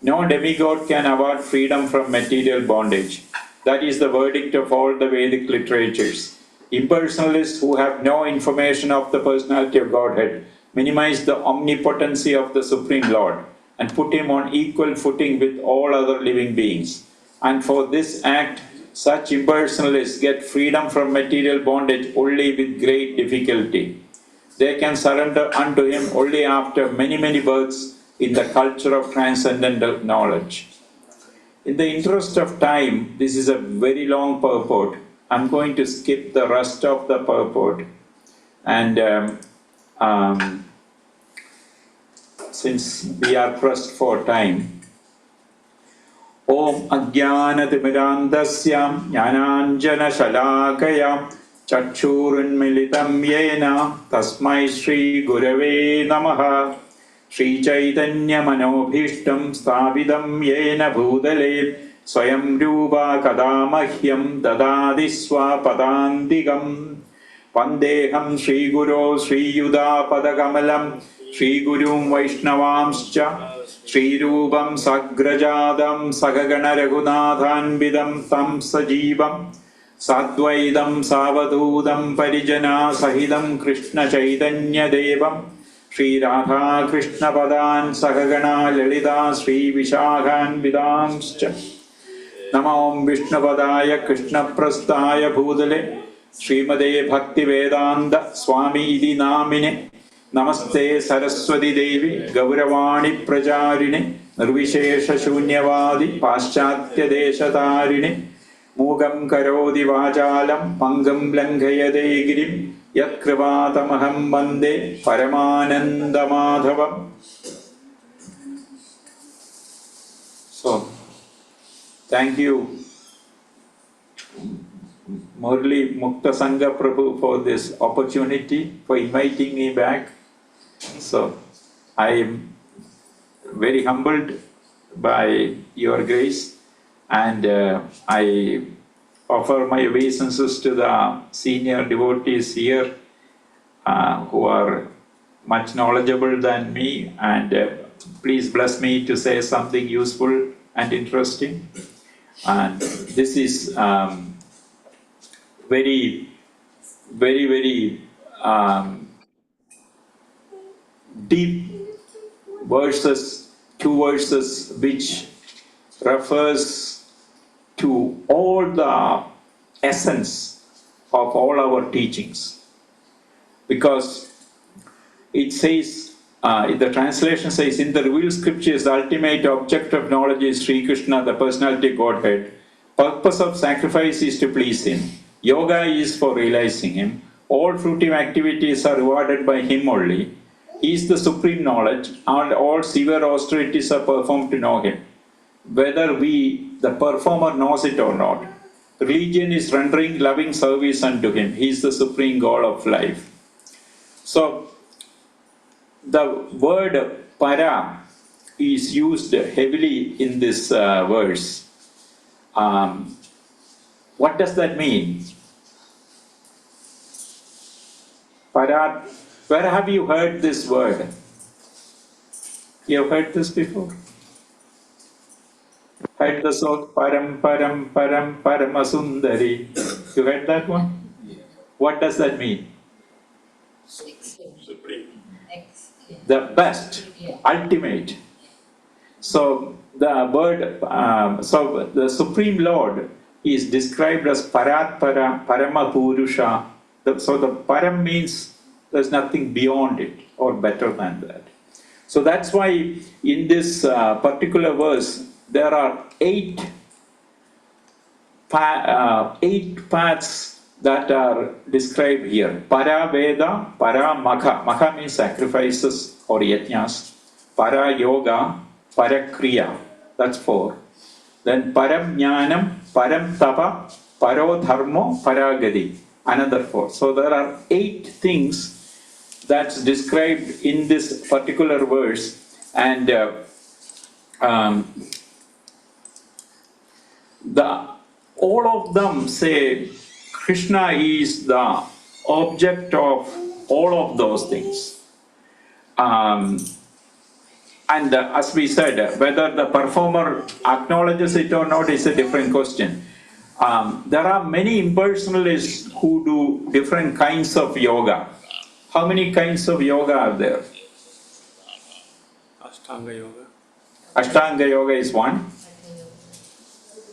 No demigod can award freedom from material bondage. That is the verdict of all the Vedic literatures. Impersonalists who have no information of the personality of Godhead minimize the omnipotency of the Supreme Lord and put him on equal footing with all other living beings. And for this act, such impersonalists get freedom from material bondage only with great difficulty. They can surrender unto him only after many, many births in the culture of transcendental knowledge. In the interest of time, this is a very long purport. I'm going to skip the rest of the purport. And since we are pressed for time, Om Ajnanatimirandasya Jnananjana Shalakaya Chakshurunmilitam Yena Tasmai Shri Gurave Namaha Shri Chaitanya Manobhishtam Sthavidam Yena Bhudale Swayam Rupa Kadamahyam Dadadi Swapadandigam Vandeham Shri Guru Shri Yuda Padakamalam Shri Gurum Vaishnavamscha Shri Rupam Sagrajadam Sagagana Raghunathanvidam Tam Sajivam Sadvaidam Savadudam Parijana Sahidam Krishna Chaitanya Devam Shri Radha Krishna Padan Sagagana Lalita Shri Vishakhan Vidamscha Namam Vishnapadaya Krishna Prastaya Bhudale Srimade Bhakti Vedanta Swami Idi Namine Namaste Saraswati Devi Gauravani Prajarine Nirvishesha Shunyavadi Paschatya Deshatarine Mugam Karodi Vajalam Pangam Lankayade Girim Yatkrivatamaham Bande Paramananda Madhavam. So, thank you Murli Mukta Sangha Prabhu for this opportunity, for inviting me back. So, I am very humbled by your grace, and I offer my obeisances to the senior devotees here who are much knowledgeable than me, and please bless me to say something useful and interesting. And this is very deep verses, two verses which refers to all the essence of all our teachings. Because it says, the translation says, in the revealed scriptures, the ultimate object of knowledge is Sri Krishna, the personality of Godhead. Purpose of sacrifice is to please him. Yoga is for realizing him. All fruitive activities are rewarded by him only. He is the supreme knowledge, and all severe austerities are performed to know him. Whether we, the performer, knows it or not. Religion is rendering loving service unto him. He is the supreme goal of life. So, the word para is used heavily in this verse. What does that mean? Para, where have you heard this word? You have heard this before? Heard the song Param Param Param Paramasundari? You heard that one? What does that mean? Supreme. The best, ultimate. So the word, so the Supreme Lord is described as Paratpara, Paramapurusha. So the Param means there's nothing beyond it or better than that. So that's why in this particular verse, there are eight paths that are described here. Para Veda, Para Magha. Magha means sacrifices or yajnas. Para Yoga, Para Kriya. That's 4. Then Param Jnanam, Param Tapa, Paro Dharmo, Paragadi. Another 4. So there are 8 things that's described in this particular verse, and all of them say Krishna is the object of all of those things. And as we said, whether the performer acknowledges it or not is a different question. There are many impersonalists who do different kinds of yoga. How many kinds of yoga are there? Ashtanga Yoga. Ashtanga Yoga is one.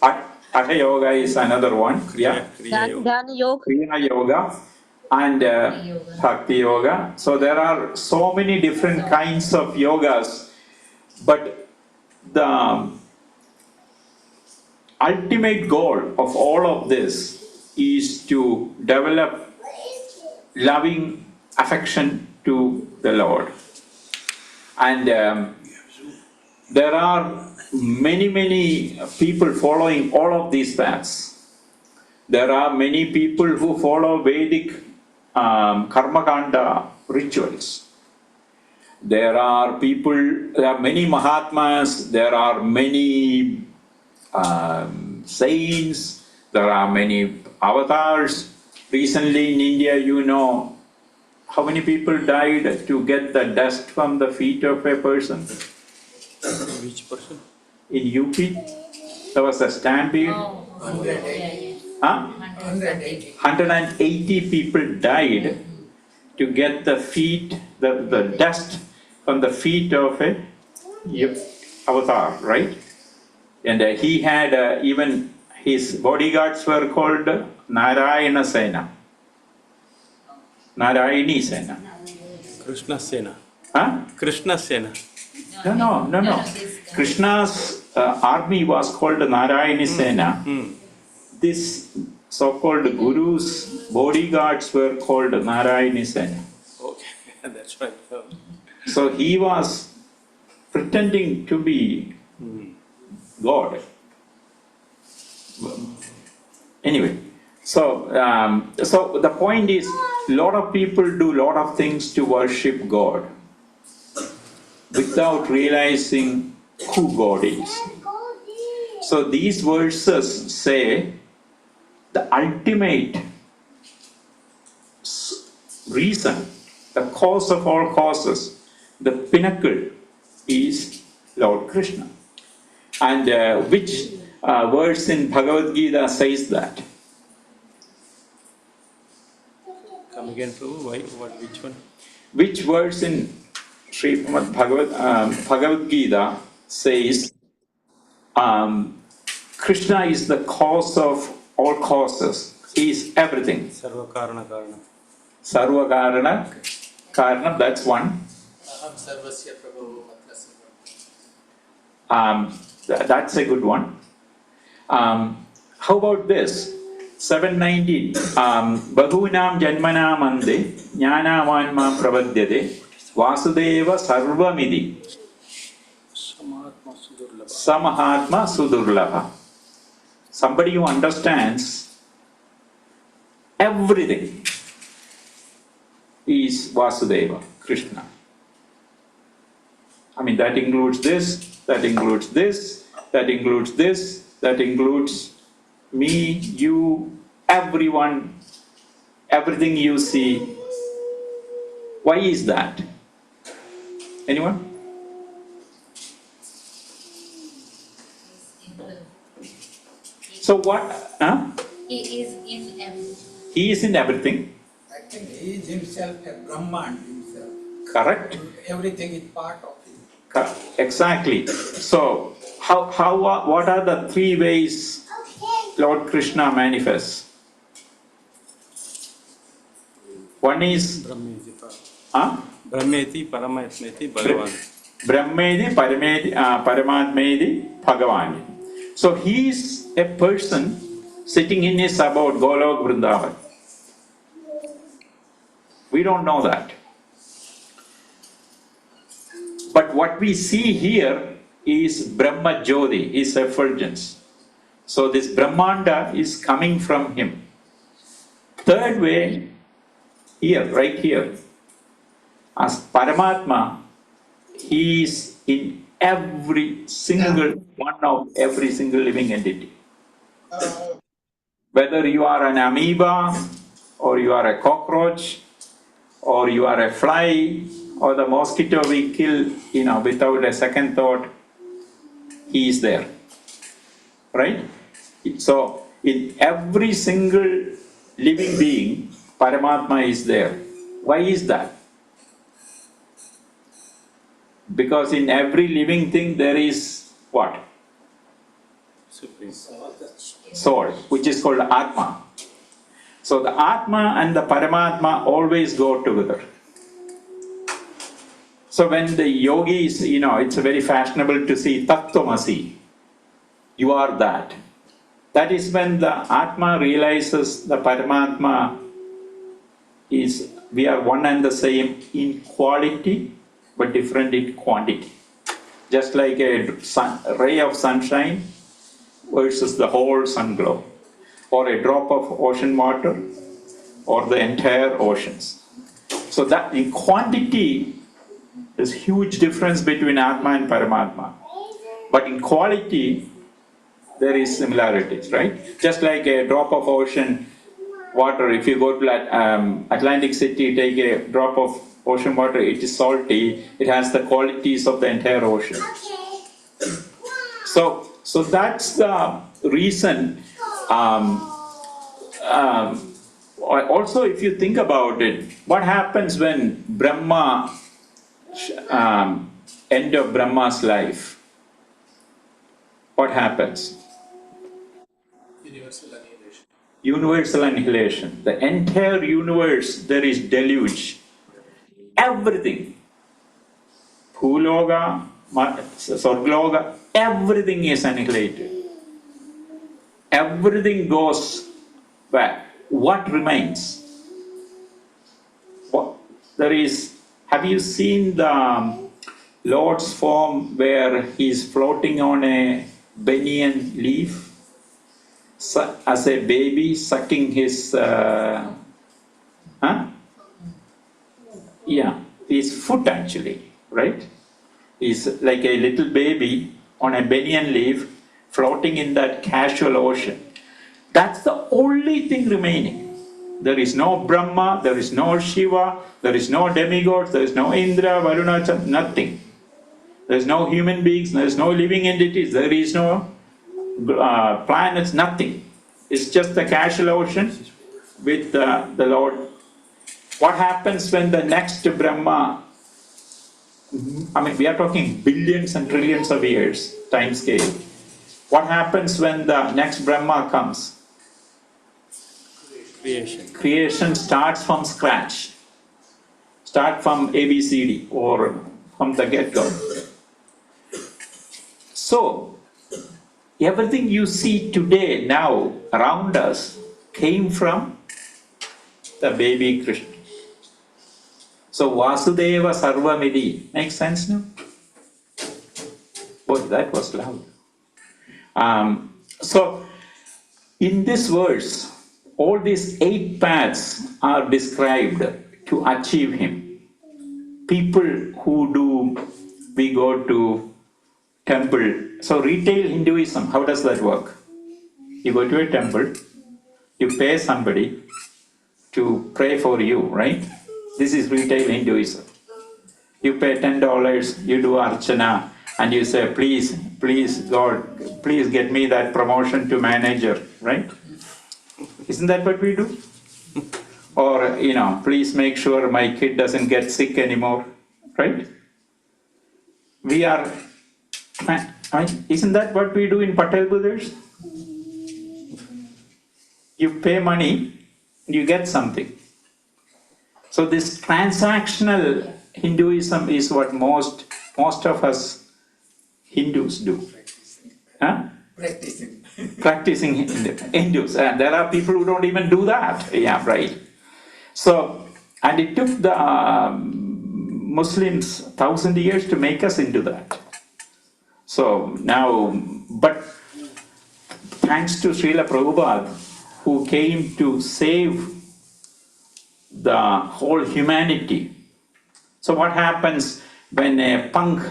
Hatha Yoga is another one. Yeah. Kriya Yoga. Dhyana Yoga. Kriya Yoga and Bhakti Yoga. So there are so many different kinds of yogas, but the ultimate goal of all of this is to develop loving affection to the Lord. And there are many people following all of these paths. There are many people who follow Vedic Karmakanda rituals. There are many Mahatmas, there are many saints, there are many avatars. Recently in India, you know, how many people died to get the dust from the feet of a person? Which person? In UP, there was a stampede. Oh, yeah. 180 people died to get the feet, the dust from the feet of a avatar, right? And he had even his bodyguards were called Narayana Sena. Narayani Sena. Krishna Sena. Huh? Krishna Sena. No. Krishna's army was called Narayani Sena. This so-called Guru's bodyguards were called Narayani Sena. Okay, that's right. So he was pretending to be God. Anyway, so the point is, a lot of people do a lot of things to worship God without realizing who God is. So these verses say the ultimate reason, the cause of all causes, the pinnacle is Lord Krishna. And which verse in Bhagavad Gita says that? Come again, Prabhu. Why? What? Which one? Which verse in Srimad Bhagavad Gita says Krishna is the cause of all causes? He is everything. Sarva Karana Karana. Sarva Karana, that's one. That's a good one. How about this? 719. Bahunam Janmanam Ande Jnanavanma Pravadyade Vasudeva Sarvamidi Samahatma Sudurlabha. Somebody who understands everything is Vasudeva, Krishna. I mean, that includes this, that includes this, that includes this, that includes me, you, everyone, everything you see. Why is that? Anyone? So what? He is in everything. He is in everything. I think he is himself a Brahman himself. Correct? Everything is part of him. Exactly. So what are the three ways Lord Krishna manifests? One is Brahmeti, Paramatmeti, Bhagavan. Brahmedi, Paramatmedi, Bhagavan. So he is a person sitting in his abode, Golok Vrindavan. We don't know that. But what we see here is Brahma Jyoti, his effulgence. So this Brahmanda is coming from him. Third way, here, right here, as Paramatma, he is in every single one of every single living entity. Whether you are an amoeba, or you are a cockroach, or you are a fly, or the mosquito we kill, without a second thought, he is there. Right? So, in every single living being, Paramatma is there. Why is that? Because in every living thing there is what? Supreme. Soul, which is called Atma. So the Atma and the Paramatma always go together. So when the yogis, it's very fashionable to see Tattvamasi, you are that. That is when the Atma realizes the Paramatma is, we are one and the same in quality, but different in quantity. Just like a ray of sunshine versus the whole sun globe, or a drop of ocean water, or the entire oceans. So that in quantity, there's huge difference between Atma and Paramatma. But in quality, there is similarities, right? Just like a drop of ocean water, if you go to Atlantic City, take a drop of ocean water, it is salty, it has the qualities of the entire ocean. So that's the reason. Also, if you think about it, what happens when Brahma, end of Brahma's life? What happens? Universal annihilation. Universal annihilation. The entire universe, there is deluge. Everything. Bhuloga, Swargloga, everything is annihilated. Everything goes back. What remains? There is. Have you seen the Lord's form where he is floating on a banyan leaf as a baby, sucking his his foot actually, right? He's like a little baby on a banyan leaf floating in that casual ocean. That's the only thing remaining. There is no Brahma, there is no Shiva, there is no demigods, there is no Indra, Varuna, nothing. There is no human beings, there is no living entities, there is no planets, nothing. It's just the casual ocean with the Lord. What happens when the next Brahma, we are talking billions and trillions of years, time scale. What happens when the next Brahma comes? Creation starts from scratch. Start from ABCD or from the get-go. So, everything you see today, now, around us, came from the baby Krishna. So, Vasudeva Sarvamidi. Makes sense now? Boy, that was loud. So, in this verse, all these 8 paths are described to achieve him. People we go to temple. So retail Hinduism, how does that work? You go to a temple, you pay somebody to pray for you, right? This is retail Hinduism. You pay $10, you do archana, and you say, please, God, please get me that promotion to manager, right? Isn't that what we do? Or, please make sure my kid doesn't get sick anymore, right? We are Isn't that what we do in Patel Brothers? You pay money, you get something. So this transactional Hinduism is what most of us Hindus do. Huh? Practicing. Practicing Hindus. There are people who don't even do that. Yeah, right. So, and it took the Muslims 1,000 years to make us into that. So now, but thanks to Srila Prabhupada, who came to save the whole humanity. So what happens when a punk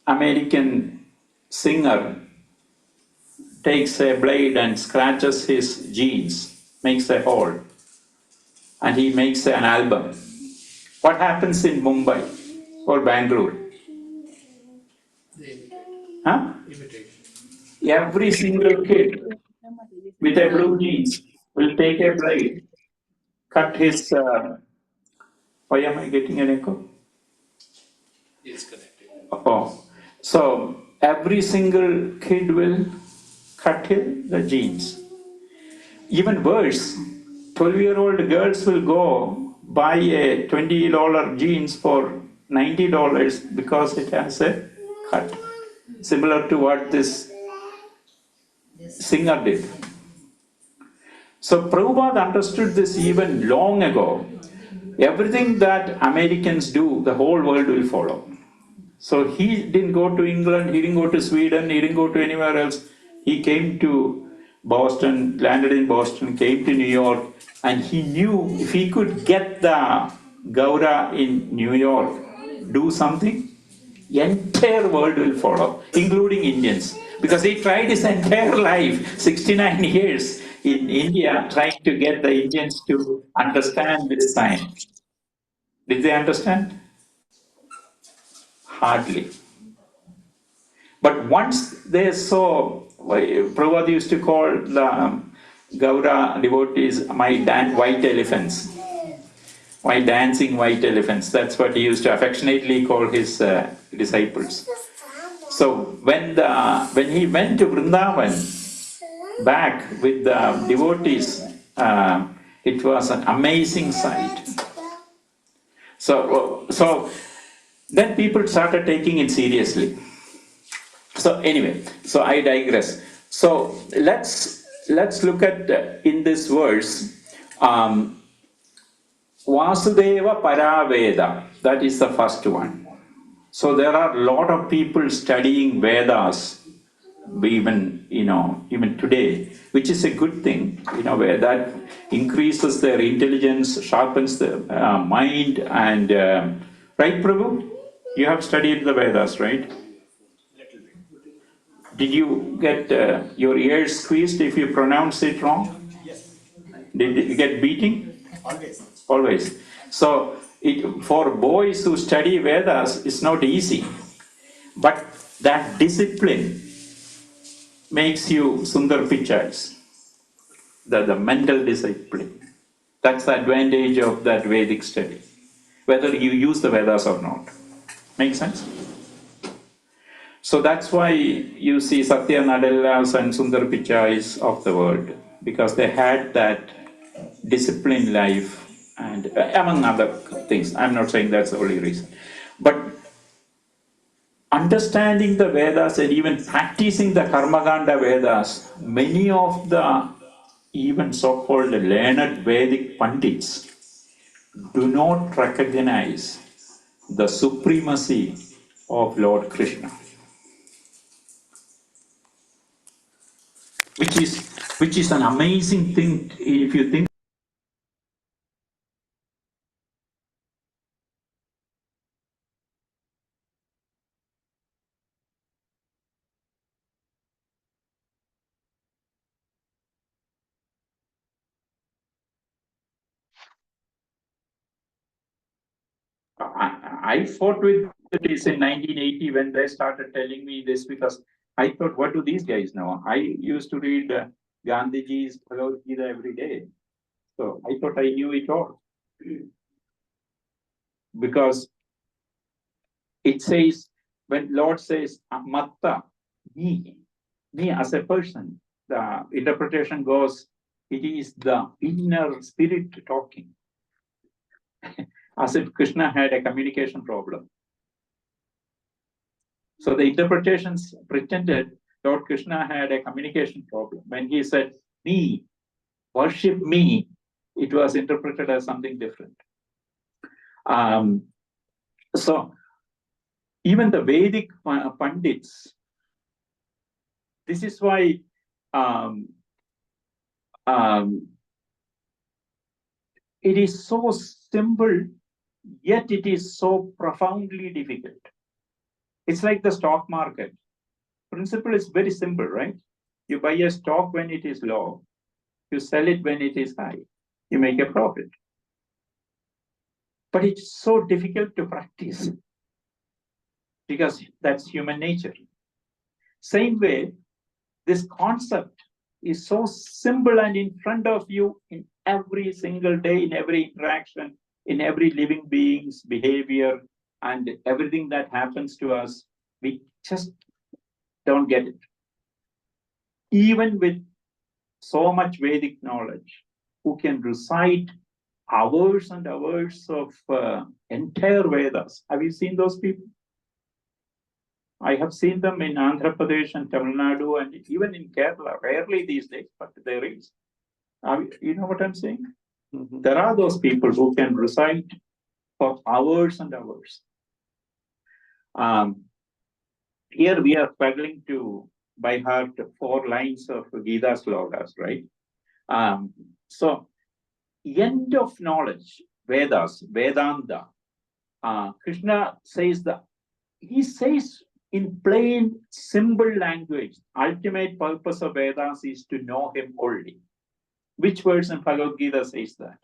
American singer takes a blade and scratches his jeans, makes a hole, and he makes an album? What happens in Mumbai or Bangalore? Huh? Every single kid with a blue jeans will take a blade, cut his. Why am I getting an echo? Oh, so every single kid will cut the jeans. Even worse, 12-year-old girls will go buy a $20 jeans for $90 because it has a cut, similar to what this singer did. So Prabhupada understood this even long ago. Everything that Americans do, the whole world will follow. So he didn't go to England, he didn't go to Sweden, he didn't go to anywhere else. He came to Boston, landed in Boston, came to New York, and he knew if he could get the Gaura in New York, do something, the entire world will follow, including Indians. Because he tried his entire life, 69 years in India, trying to get the Indians to understand this science. Did they understand? Hardly. But once they saw, Prabhupada used to call the Gaura devotees my white elephants, my dancing white elephants. That's what he used to affectionately call his disciples. So when he went to Vrindavan back with the devotees, it was an amazing sight. So then people started taking it seriously. So anyway, so I digress. So let's look at in this verse, Vasudeva Paraveda. That is the first one. So there are a lot of people studying Vedas, even today, which is a good thing. Where that increases their intelligence, sharpens their mind, and right, Prabhu, you have studied the Vedas, right? Did you get your ears squeezed if you pronounce it wrong? Yes. Did you get beating? Always. Always. So for boys who study Vedas, it's not easy. But that discipline makes you Sundar Pichais. The mental discipline. That's the advantage of that Vedic study. Whether you use the Vedas or not. Make sense? So that's why you see Satya Nadellas and Sundar Pichais of the world, because they had that disciplined life and among other things. I'm not saying that's the only reason. But understanding the Vedas and even practicing the Karmaganda Vedas, many of the even so-called learned Vedic Pandits do not recognize the supremacy of Lord Krishna. Which is an amazing thing if you think. I fought with this in 1980 when they started telling me this, because I thought, what do these guys know? I used to read Gandhiji's Bhagavad Gita every day. So I thought I knew it all. Because it says, when Lord says, Matta, me as a person. The interpretation goes, it is the inner spirit talking. As if Krishna had a communication problem. So the interpretations pretended Lord Krishna had a communication problem. When he said, me, worship me, it was interpreted as something different. So even the Vedic Pandits, this is why it is so simple, yet it is so profoundly difficult. It's like the stock market. Principle is very simple, right? You buy a stock when it is low, you sell it when it is high, you make a profit. But it's so difficult to practice because that's human nature. Same way, this concept is so simple and in front of you in every single day, in every interaction, in every living being's behavior, and everything that happens to us. We just don't get it. Even with so much Vedic knowledge, who can recite hours and hours of entire Vedas. Have you seen those people? I have seen them in Andhra Pradesh and Tamil Nadu and even in Kerala, rarely these days, but there is. You know what I'm saying? Mhm. There are those people who can recite for hours and hours. Here we are struggling to by heart 4 lines of Gita slokas, right? So, end of knowledge, Vedas, Vedanta. Krishna says he says in plain, simple language, ultimate purpose of Vedas is to know him only. Which verse in Bhagavad Gita says that?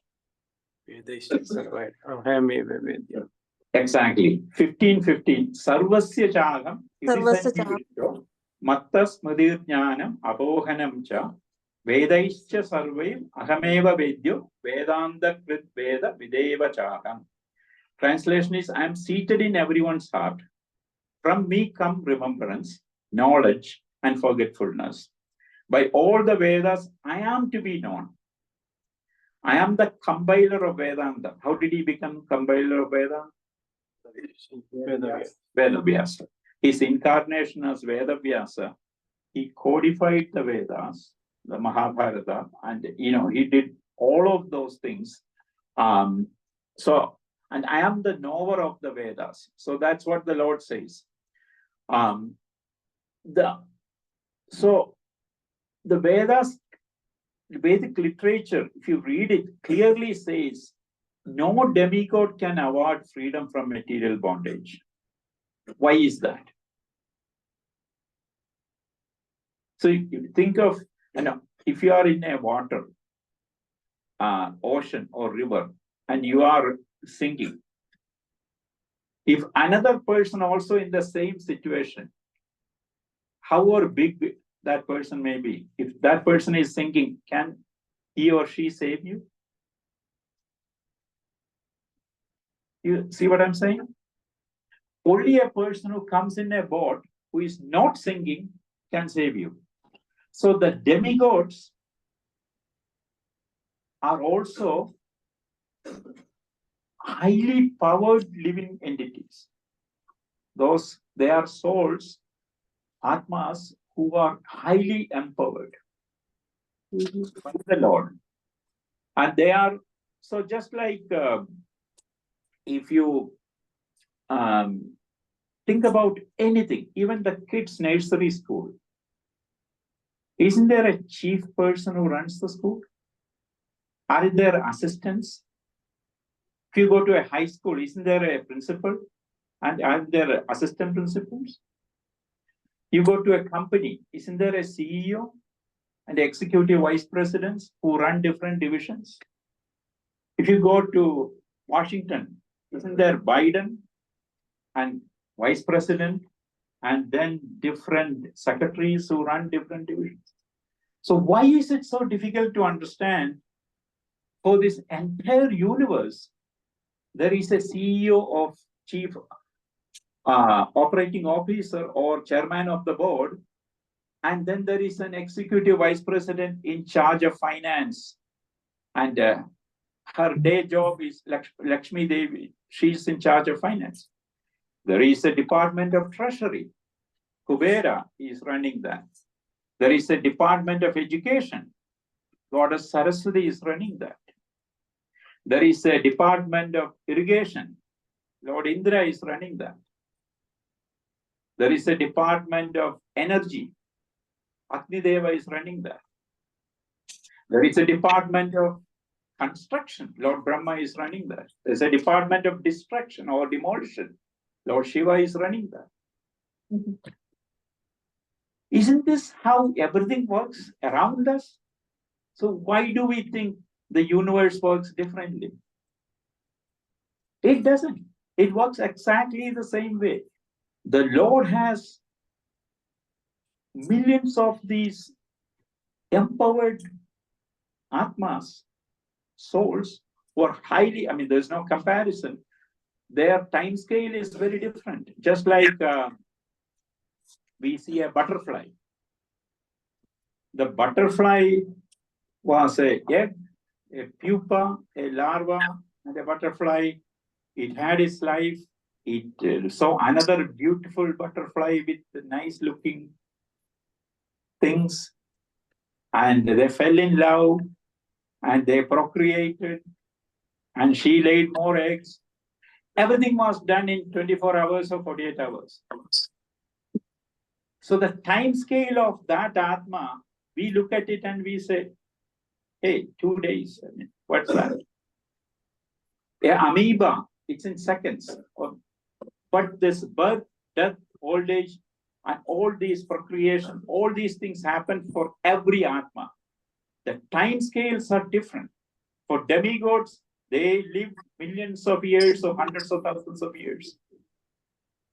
Exactly. 15:15. Sarvasya chaham Sarvasya chaham. mattas madhir jnanam abohanam cha vedaischa sarve ahameva vedyo vedanta krit veda videva chaham. Translation is, I am seated in everyone's heart. From me come remembrance, knowledge, and forgetfulness. By all the Vedas, I am to be known. I am the compiler of Vedanta. How did he become compiler of Vedanta? Vedavyasa. His incarnation as Vedavyasa, he codified the Vedas, the Mahabharata, and he did all of those things. And I am the knower of the Vedas. So that's what the Lord says. The Vedas, the Vedic literature, if you read it, clearly says no demigod can award freedom from material bondage. Why is that? So you think of, if you are in a water, ocean or river, and you are sinking, if another person also in the same situation, however big that person may be, if that person is sinking, can he or she save you? You see what I'm saying? Only a person who comes in a boat who is not sinking can save you. So the demigods are also highly powered living entities. They are souls, atmas, who are highly empowered by the Lord. And they are, so just like if you think about anything, even the kids' nursery school, isn't there a chief person who runs the school? Are there assistants? If you go to a high school, isn't there a principal? And are there assistant principals? You go to a company, isn't there a CEO and executive vice presidents who run different divisions? If you go to Washington, isn't there Biden and vice president and then different secretaries who run different divisions? So why is it so difficult to understand for this entire universe? There is a CEO of chief operating officer or chairman of the board And then there is an executive vice president in charge of finance. And her day job is Lakshmi Devi. She's in charge of finance. There is a department of treasury. Kubera is running that. There is a department of education. Goddess Saraswati is running that. There is a department of irrigation. Lord Indra is running that. There is a department of energy. Agni Deva is running that. There is a department of construction. Lord Brahma is running that. There's a department of destruction or demolition. Lord Shiva is running that. Isn't this how everything works around us? So why do we think the universe works differently? It doesn't. It works exactly the same way. The Lord has millions of these empowered Atmas, souls, who are highly, there's no comparison. Their time scale is very different. Just like we see a butterfly. The butterfly was a egg, a pupa, a larva, and a butterfly. It had its life. It saw another beautiful butterfly with nice looking things. And they fell in love and they procreated. And she laid more eggs. Everything was done in 24 hours or 48 hours. So the time scale of that Atma, we look at it and we say, hey, 2 days. What's that? Yeah, amoeba, it's in seconds. But this birth, death, old age, and all these procreation, all these things happen for every Atma. The time scales are different. For demigods, they live millions of years or hundreds of thousands of years.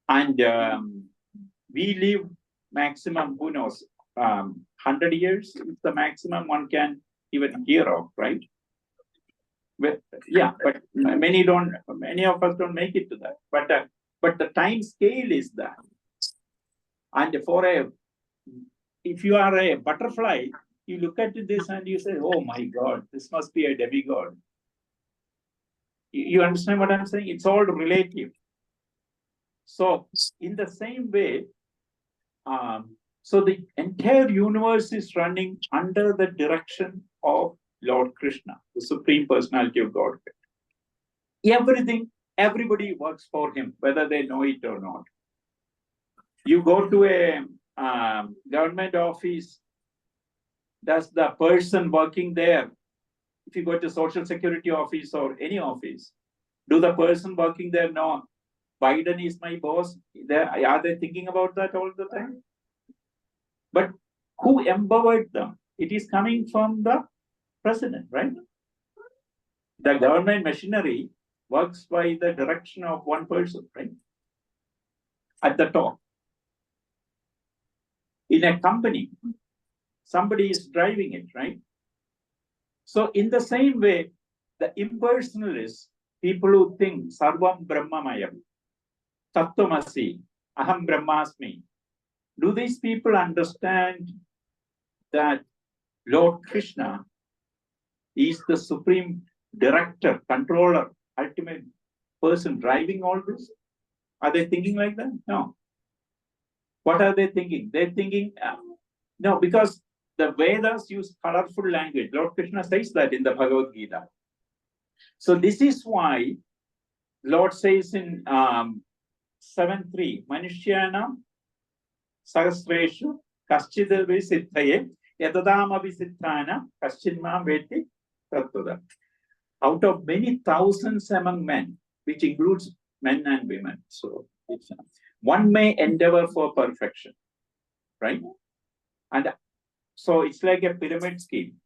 And we live maximum, who knows, 100 years is the maximum one can even hear of, right? But many of us don't make it to that. But the time scale is that. And if you are a butterfly, you look at this and you say, oh my God, this must be a demigod. You understand what I'm saying? It's all relative. So in the same way, so the entire universe is running under the direction of Lord Krishna, the Supreme Personality of Godhead. Everybody works for him, whether they know it or not. You go to a government office, does the person working there, if you go to Social Security office or any office, do the person working there know Biden is my boss? Are they thinking about that all the time? But who empowered them? It is coming from the president, right? The government machinery works by the direction of one person, right? At the top. In a company, somebody is driving it, right? So in the same way, the impersonalists, people who think Sarvam Brahmamayam, Tattvamasi, Aham Brahmasmi, do these people understand that Lord Krishna is the supreme director, controller, ultimate person driving all this? Are they thinking like that? No. What are they thinking? They're thinking, no, because the Vedas use colorful language. Lord Krishna says that in the Bhagavad Gita. So this is why Lord says in 7.3, Manushyanam Sahasreshu Kaschidavi Siddhaye Yadadamavi Siddhana Kaschinmam Veti Tattvada. Out of many thousands among men, which includes men and women. So it's, one may endeavor for perfection, right? And so it's like a pyramid scheme.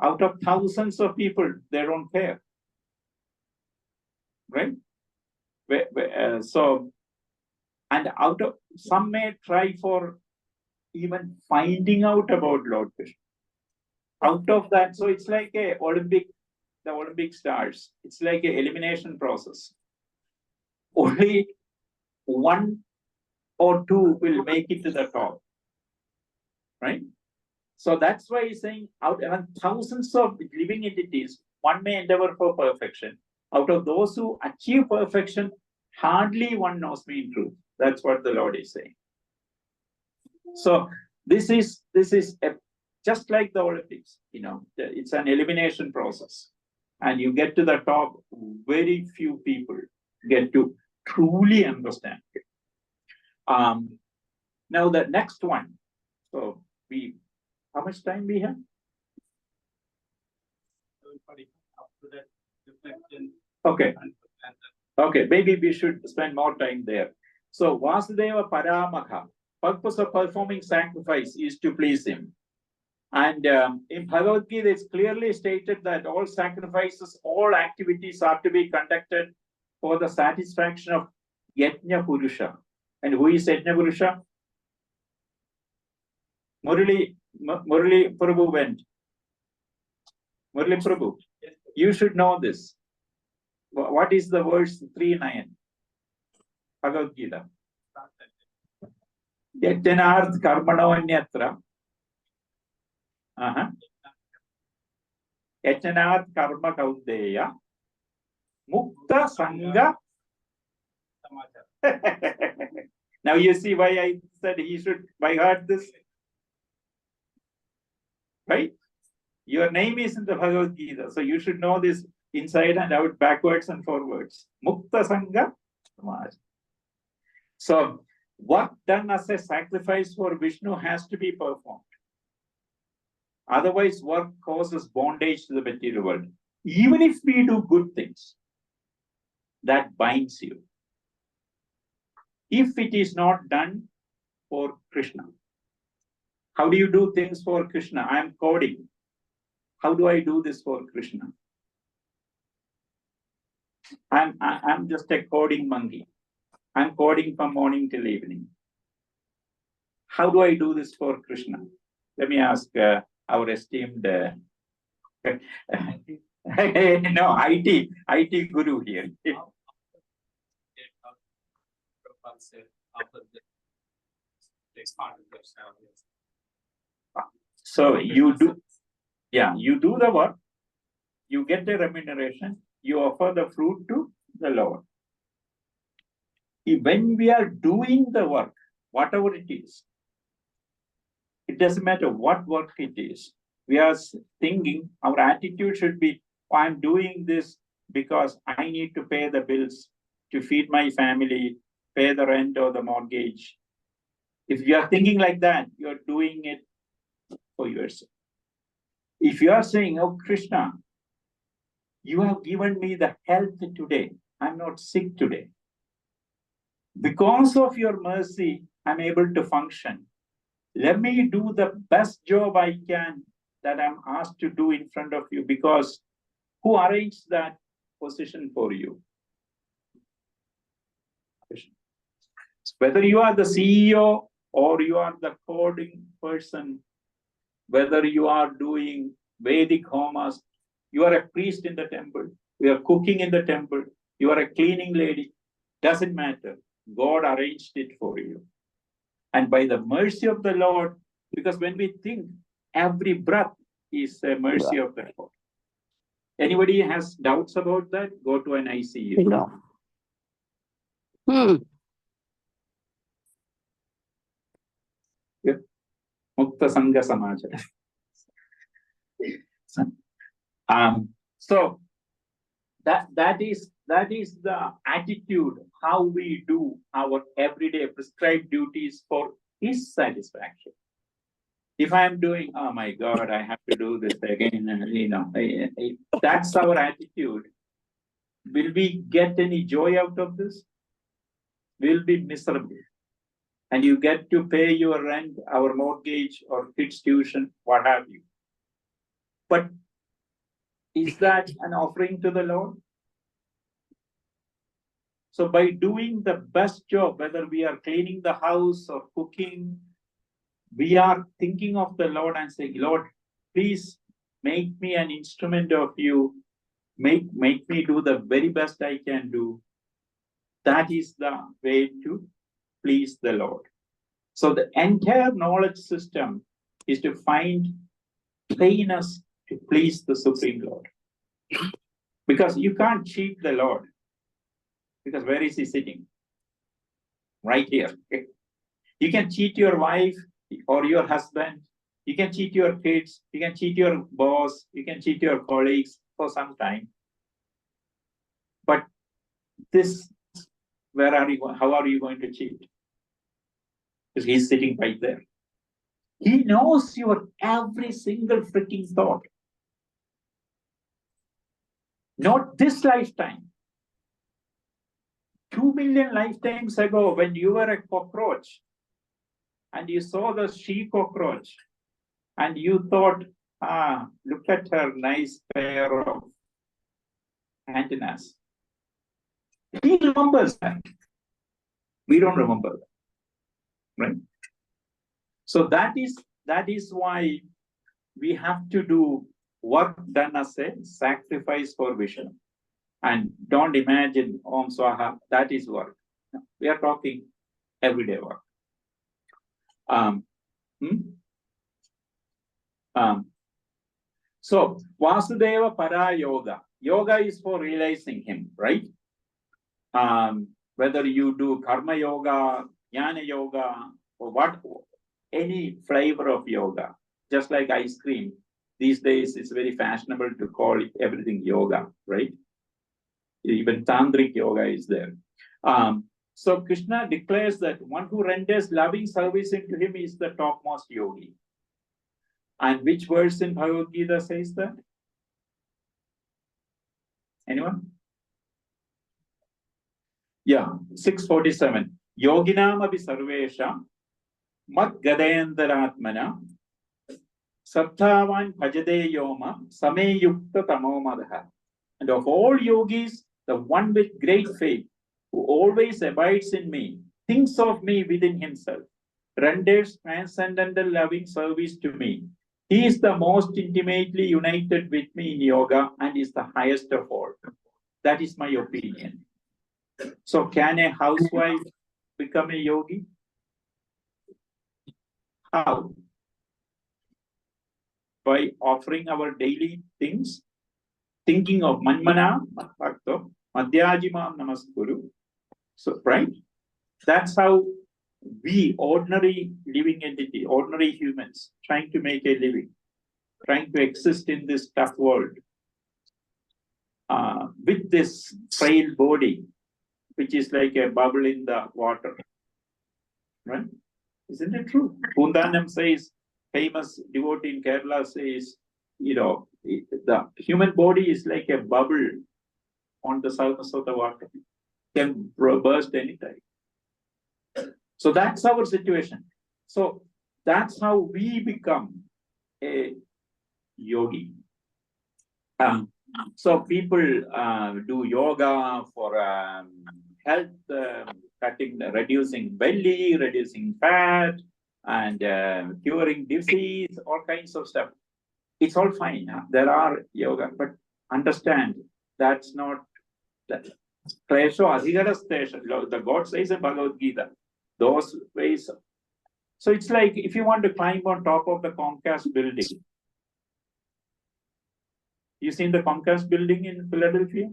Out of thousands of people, they don't care, right? So, and out of some may try for even finding out about Lord Krishna. Out of that, so it's like the Olympic stars. It's like an elimination process. Only one or two will make it to the top. right? So that's why he's saying, out of thousands of living entities, one may endeavor for perfection. Out of those who achieve perfection, hardly one knows me in truth. That's what the Lord is saying. So this is just like the Olympics, it's an elimination process. And you get to the top, very few people get to truly understand it. Now the next one. So how much time we have? Okay. Okay, maybe we should spend more time there. So Vasudeva Paramaka, purpose of performing sacrifice is to please him. And in Bhagavad Gita, it's clearly stated that all sacrifices, all activities are to be conducted for the satisfaction of Yajna Purusha. And who is Yajna Purusha? Murali Prabhu went. Murali Prabhu, you should know this. What is the verse 3:9? Bhagavad Gita. Yajnarth karmano anyatra. Yajnarth karma kaudeya. Mukta sangha. Now you see why I said he should by heart this. Right? Your name is in the Bhagavad Gita, so you should know this inside and out, backwards and forwards. Mukta Sangha Samaj. So, work done as a sacrifice for Vishnu has to be performed. Otherwise, work causes bondage to the material world. Even if we do good things, that binds you. If it is not done for Krishna. How do you do things for Krishna? I am coding. How do I do this for Krishna? I'm just a coding monkey. I'm coding from morning till evening. How do I do this for Krishna? Let me ask our esteemed no, IT guru here. So you do, you do the work, you get the remuneration, you offer the fruit to the Lord. When we are doing the work, whatever it is, it doesn't matter what work it is. We are thinking our attitude should be, I'm doing this because I need to pay the bills, to feed my family, pay the rent or the mortgage. If you are thinking like that, you are doing it for yourself. If you are saying, oh Krishna, you have given me the health today, I'm not sick today. Because of your mercy, I'm able to function. Let me do the best job I can that I'm asked to do in front of you, because who arranged that position for you? Whether you are the CEO or you are the coding person, whether you are doing Vedic homas, you are a priest in the temple, you are cooking in the temple, you are a cleaning lady, doesn't matter. God arranged it for you. And by the mercy of the Lord, because when we think every breath is a mercy of the Lord. Anybody has doubts about that? Go to an ICU. No. Yeah. Mukta Sangha Samaja. So that is the attitude, how we do our everyday prescribed duties for his satisfaction. If I am doing, oh my God, I have to do this again, that's our attitude. Will we get any joy out of this? We'll be miserable. And you get to pay your rent, our mortgage, or kids' tuition, what have you. But is that an offering to the Lord? So by doing the best job, whether we are cleaning the house or cooking, we are thinking of the Lord and saying, Lord, please make me an instrument of you. Make me do the very best I can do. That is the way to please the Lord. So the entire knowledge system is to find cleanness to please the Supreme Lord. Because you can't cheat the Lord. Because where is he sitting? Right here. Okay? You can cheat your wife or your husband. You can cheat your kids. You can cheat your boss. You can cheat your colleagues for some time. But this, where are you? How are you going to cheat? Because he's sitting right there. He knows your every single freaking thought. Not this lifetime. 2 million lifetimes ago, when you were a cockroach and you saw the she cockroach and you thought, look at her nice pair of antennas. He remembers that. We don't remember that, right? So that is why we have to do work done as a sacrifice for Vishnu. And don't imagine Om Swaha, that is work. We are talking everyday work. So Vasudeva Para Yoga. Yoga is for realizing him, right? Whether you do Karma Yoga, Jnana Yoga, or what, any flavor of yoga, just like ice cream. These days, it's very fashionable to call everything yoga, right? Even tantric yoga is there. So Krishna declares that one who renders loving service into him is the topmost yogi. And which verse in Bhagavad Gita says that? Anyone? Yeah, 647. Yoginam abhi sarvesha mat gadayantaratmana Satthavan bhajade yoma same yukta tamomadaha. And of all yogis, the one with great faith, who always abides in me, thinks of me within himself, renders transcendental loving service to me. He is the most intimately united with me in yoga and is the highest of all. That is my opinion. So can a housewife become a yogi? How? By offering our daily things, thinking of Manmana, Bhakto, Madhyajimam Namaskuru. So, right? That's how we, ordinary living entity, ordinary humans, trying to make a living, trying to exist in this tough world, with this frail body, which is like a bubble in the water. Right? Isn't it true? Pundanam says, famous devotee in Kerala says, the human body is like a bubble on the surface of the water. It can burst anytime. So that's our situation. So that's how we become a yogi. So people do yoga for health, reducing belly, reducing fat, and curing disease, all kinds of stuff. It's all fine. There are yoga, but understand that's not that. The God says in Bhagavad Gita, those ways. So it's like if you want to climb on top of the Comcast building. You seen the Comcast building in Philadelphia?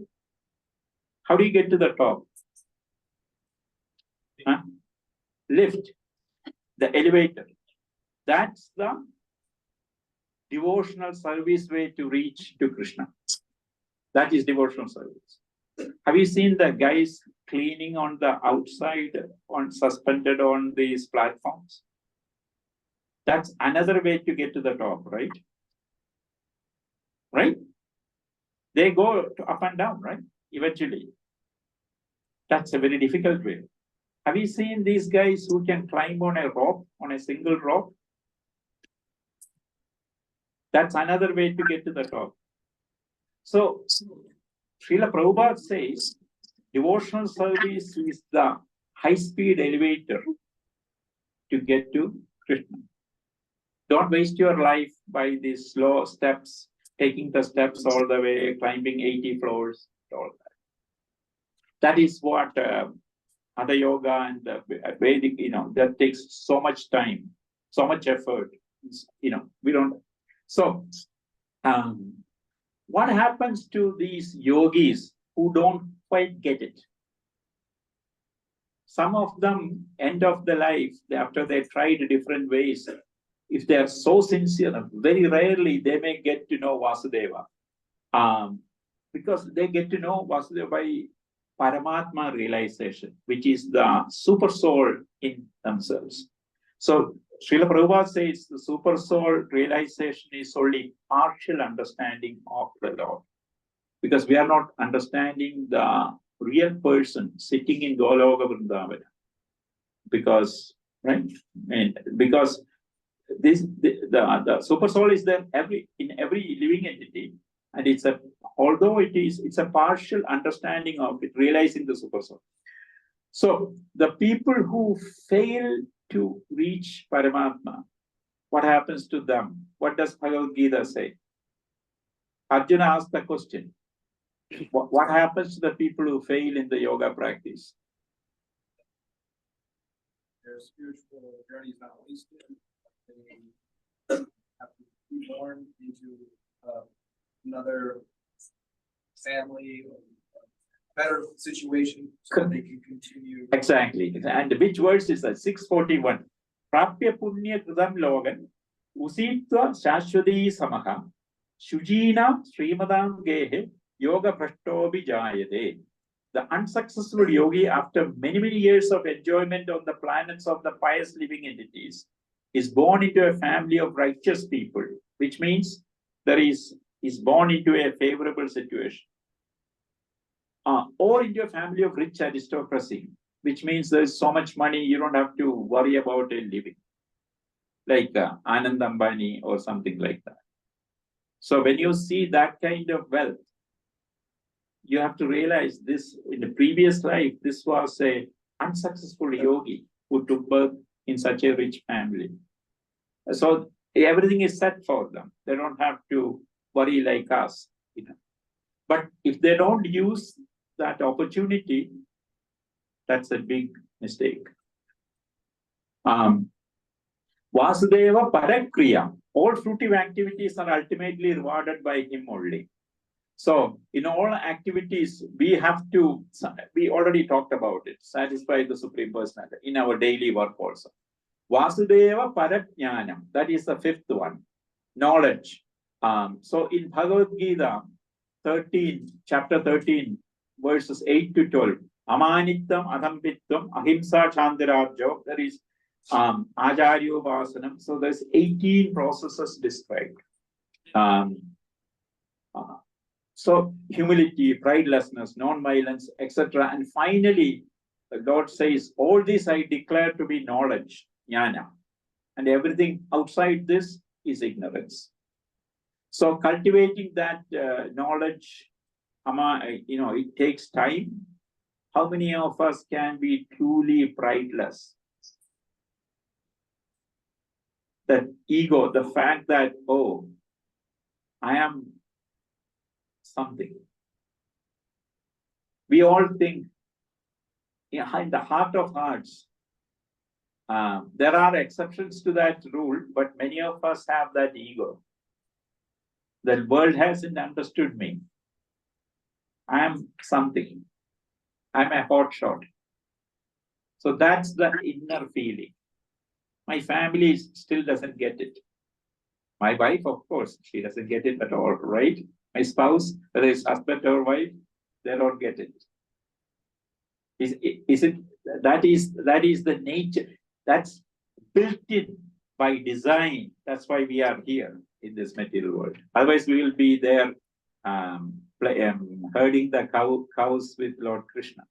How do you get to the top? Lift, the elevator. That's the devotional service way to reach to Krishna. That is devotional service. Have you seen the guys cleaning on the outside, suspended on these platforms? That's another way to get to the top, right? Right? They go up and down, right? Eventually. That's a very difficult way. Have you seen these guys who can climb on a rope, on a single rope? That's another way to get to the top. So, Srila Prabhupada says, devotional service is the high-speed elevator to get to Krishna. Don't waste your life by these slow steps, taking the steps all the way, climbing 80 floors, all that. That is what Hatha Yoga and the Vedic, that takes so much time, so much effort. we don't. So, what happens to these yogis who don't quite get it? Some of them, end of the life, after they tried different ways, if they are so sincere, very rarely they may get to know Vasudeva. Because they get to know Vasudeva by Paramatma realization, which is the super soul in themselves. So Srila Prabhupada says the super soul realization is only partial understanding of the Lord. Because we are not understanding the real person sitting in Goloka Vrindavana. Because, right? And because the super soul is there in every living entity, and it's a partial understanding of it, realizing the super soul. So the people who fail to reach Paramatma, what happens to them? What does Bhagavad Gita say? Arjuna asked the question. What happens to the people who fail in the yoga practice? Their spiritual journey is not wasted. They have to be born into another family, or better situation, so they can continue. Exactly. And which verse is that? 641. Prapya punya kridam logan usitva shashwati samaha shujina srimadam gehe yoga prashtobi jayade. The unsuccessful yogi, after many years of enjoyment on the planets of the pious living entities, is born into a family of righteous people, which means is born into a favorable situation. Or into a family of rich aristocracy, which means there's so much money you don't have to worry about a living, like Anand Ambani or something like that. So when you see that kind of wealth, you have to realize this in the previous life, this was a unsuccessful yogi who took birth in such a rich family. So everything is set for them. They don't have to worry like us. But if they don't use that opportunity, that's a big mistake. Vasudeva Parakriya. All fruitive activities are ultimately rewarded by him only. So in all activities, we already talked about it, satisfy the Supreme Personality in our daily work also. Vasudeva Parajnanam, that is the fifth one, knowledge. So in Bhagavad Gita, chapter 13, verses 8 to 12, Amanittam Adhampittam Ahimsa Chandirabjo, there is Ajaryo Vasanam. So there's 18 processes described. So humility, pridelessness, non-violence, etc. And finally, the Lord says, all this I declare to be knowledge, jnana. And everything outside this is ignorance. So cultivating that knowledge, it takes time. How many of us can be truly prideless? That ego, the fact that, oh, I am something. We all think, in the heart of hearts, there are exceptions to that rule, but many of us have that ego. The world hasn't understood me. I am something. I'm a hot shot. So that's the inner feeling. My family still doesn't get it. My wife, of course, she doesn't get it at all, right? My spouse, whether it's husband or wife, they don't get it. That is the nature. That's built in by design. That's why we are here in this material world. Otherwise, we will be there herding the cows with Lord Krishna.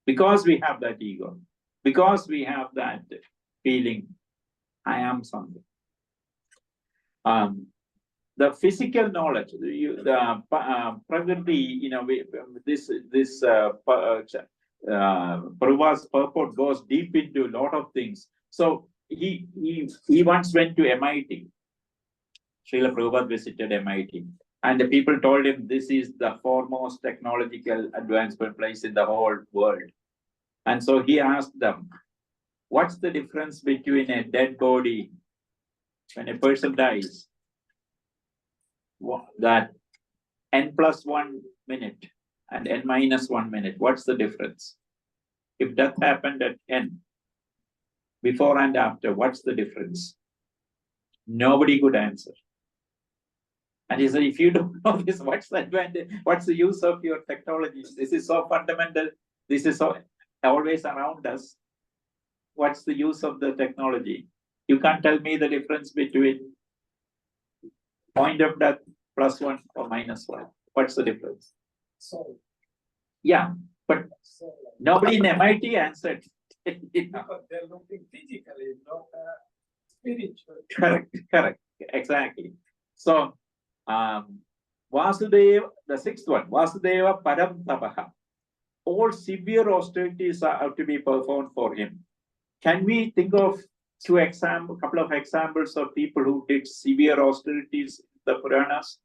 Because we have that ego, because we have that feeling, I am something. The physical knowledge, Prakriti, Prabhupada's purport goes deep into a lot of things. So he once went to MIT. Srila Prabhupada visited MIT. And the people told him this is the foremost technological advancement place in the whole world. And so he asked them, what's the difference between a dead body when a person dies, that n plus 1 minute and n minus 1 minute, what's the difference? If death happened at n, before and after, what's the difference? Nobody could answer. And he said, if you don't know this, what's the advantage? What's the use of your technology? This is so fundamental. This is so always around us. What's the use of the technology? You can't tell me the difference between point of death plus 1 or minus 1. What's the difference? So, Yeah, but nobody in MIT answered. because they're looking physically, not spiritual. Correct, exactly. So, Vasudeva, the sixth one, Vasudeva Param Tapaha. All severe austerities are to be performed for him. Can we think of a couple of examples of people who did severe austerities in the Puranas?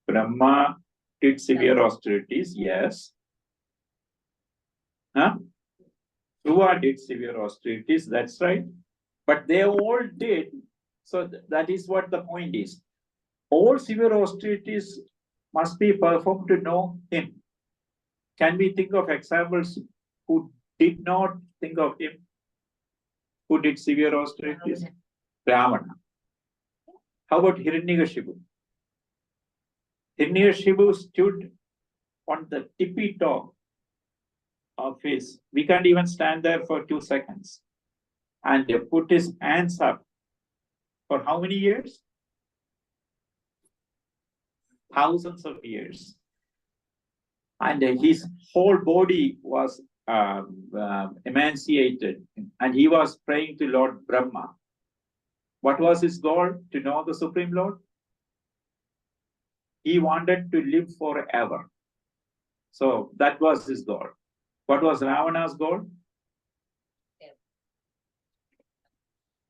Brahma did severe austerities, yes. Dhruva did severe austerities, that's right. But they all did, so that is what the point is. All severe austerities must be performed to know him. Can we think of examples who did not think of him? Who did severe austerities? Ravana. How about Hiranyakashipu? Hiranyakashipu stood on the tippy top of his, we can't even stand there for 2 seconds, and put his hands up for how many years? Thousands of years. And his whole body was emaciated, and he was praying to Lord Brahma. What was his goal? To know the Supreme Lord? He wanted to live forever. So that was his goal. What was Ravana's goal?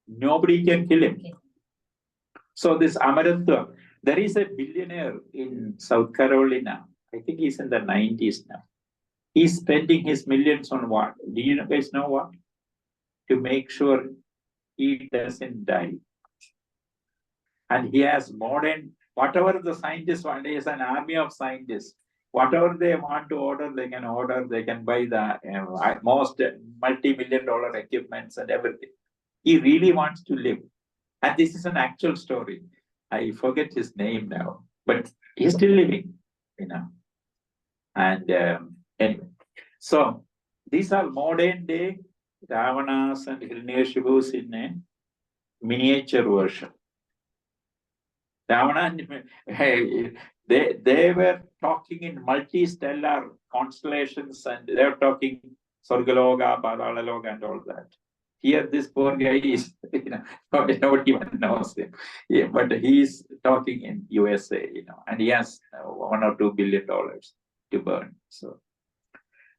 Nobody can kill him. So this Amaratva, there is a billionaire in South Carolina. I think he's in the 90s now. He's spending his millions on what? Do you guys know what? To make sure he doesn't die. And he has modern, whatever the scientists want, he has an army of scientists. Whatever they want to order, they can order. They can buy the most multi-million-dollar equipments and everything. He really wants to live. And this is an actual story. I forget his name now, but he's still living, you know. And anyway, so these are modern day Ravanas and Hiranyakashipus in a miniature version. Ravana, they were talking in multi-stellar constellations, and they were talking Sargaloga, Padalaloga, and all that. Here, this poor guy is, you know, nobody even knows him. Yeah, but he's talking in USA, you know, and he has $1 or $2 billion to burn. So,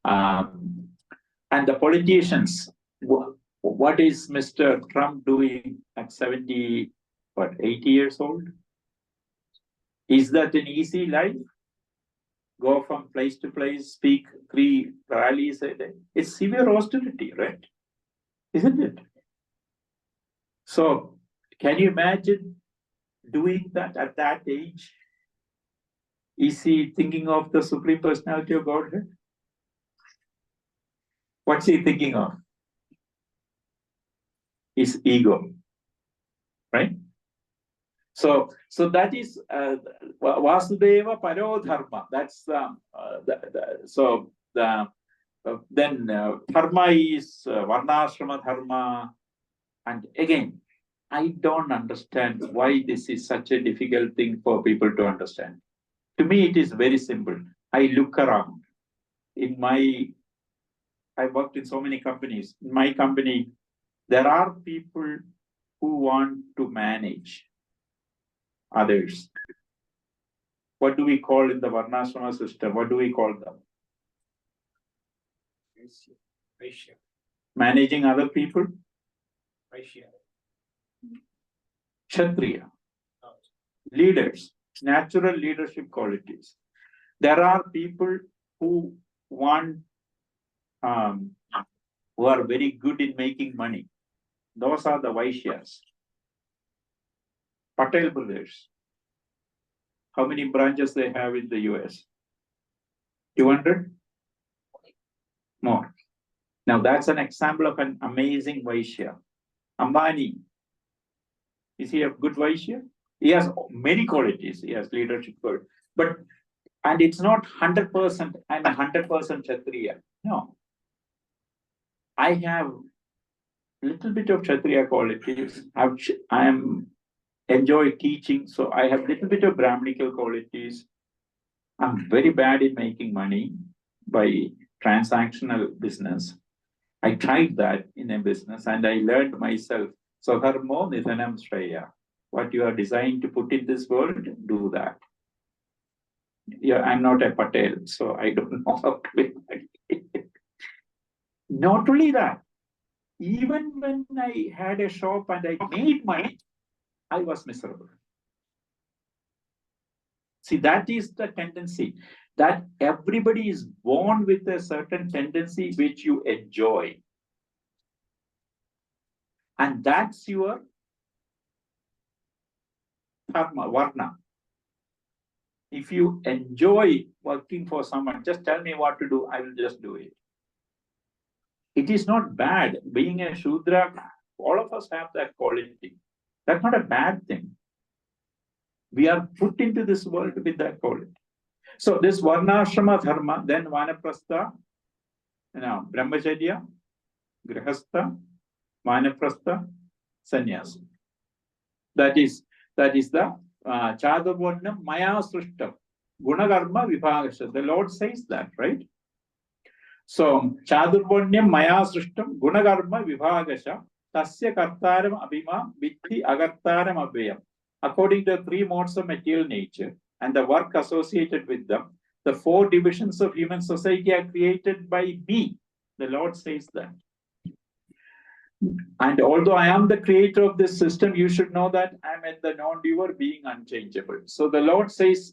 and the politicians, what is Mr. Trump doing at 80 years old? Is that an easy life? Go from place to place, speak 3 rallies a day. It's severe austerity, right? Isn't it? So, can you imagine doing that at that age? Is he thinking of the Supreme Personality of Godhead? What's he thinking of? His ego, right? So that is Vasudeva Parodharma. That's then dharma is Varnashrama dharma. And again, I don't understand why this is such a difficult thing for people to understand. To me, it is very simple. I look around. I worked in so many companies. In my company, there are people who want to manage others. What do we call in the Varnashrama system? What do we call them? Managing other people? Kshatriya. Leaders, natural leadership qualities. There are people who want who are very good in making money. Those are the Vaishyas. Patel brothers. How many branches they have in the US? 200? More. Now that's an example of an amazing Vaishya. Ambani. Is he a good Vaishya? He has many qualities. He has leadership qualities. And it's not 100%, I'm a 100% Kshatriya. No. I have little bit of Kshatriya qualities. I enjoy teaching, so I have little bit of Brahminical qualities. I'm very bad in making money by transactional business. I tried that in a business and I learned myself. So Dharmo Nidhanam Shreya. What you are designed to put in this world, do that. Yeah, I'm not a Patel, so I don't know how to be. Not only that, even when I had a shop and I made money, I was miserable. See, that is the tendency, that everybody is born with a certain tendency which you enjoy. And that's your dharma, varna. If you enjoy working for someone, just tell me what to do, I will just do it. It is not bad. Being a Shudra, all of us have that quality. That's not a bad thing. We are put into this world with that quality. So this Varnashrama Dharma, then Vanaprastha, Brahmacharya, Grihastha, Vanaprastha, Sannyasa. That is the Chaturvarnam Maya Srishtam, Gunakarma Vibhagasha. The Lord says that, right? So Chaturvarnam Maya Srishtam, Gunakarma Vibhagasha, Tasya Kartaram Abhima, Vitti Agartaram Abhyam. According to the three modes of material nature and the work associated with them, the four divisions of human society are created by me. The Lord says that. And although I am the creator of this system, you should know that I am at the non-doer being unchangeable. So the Lord says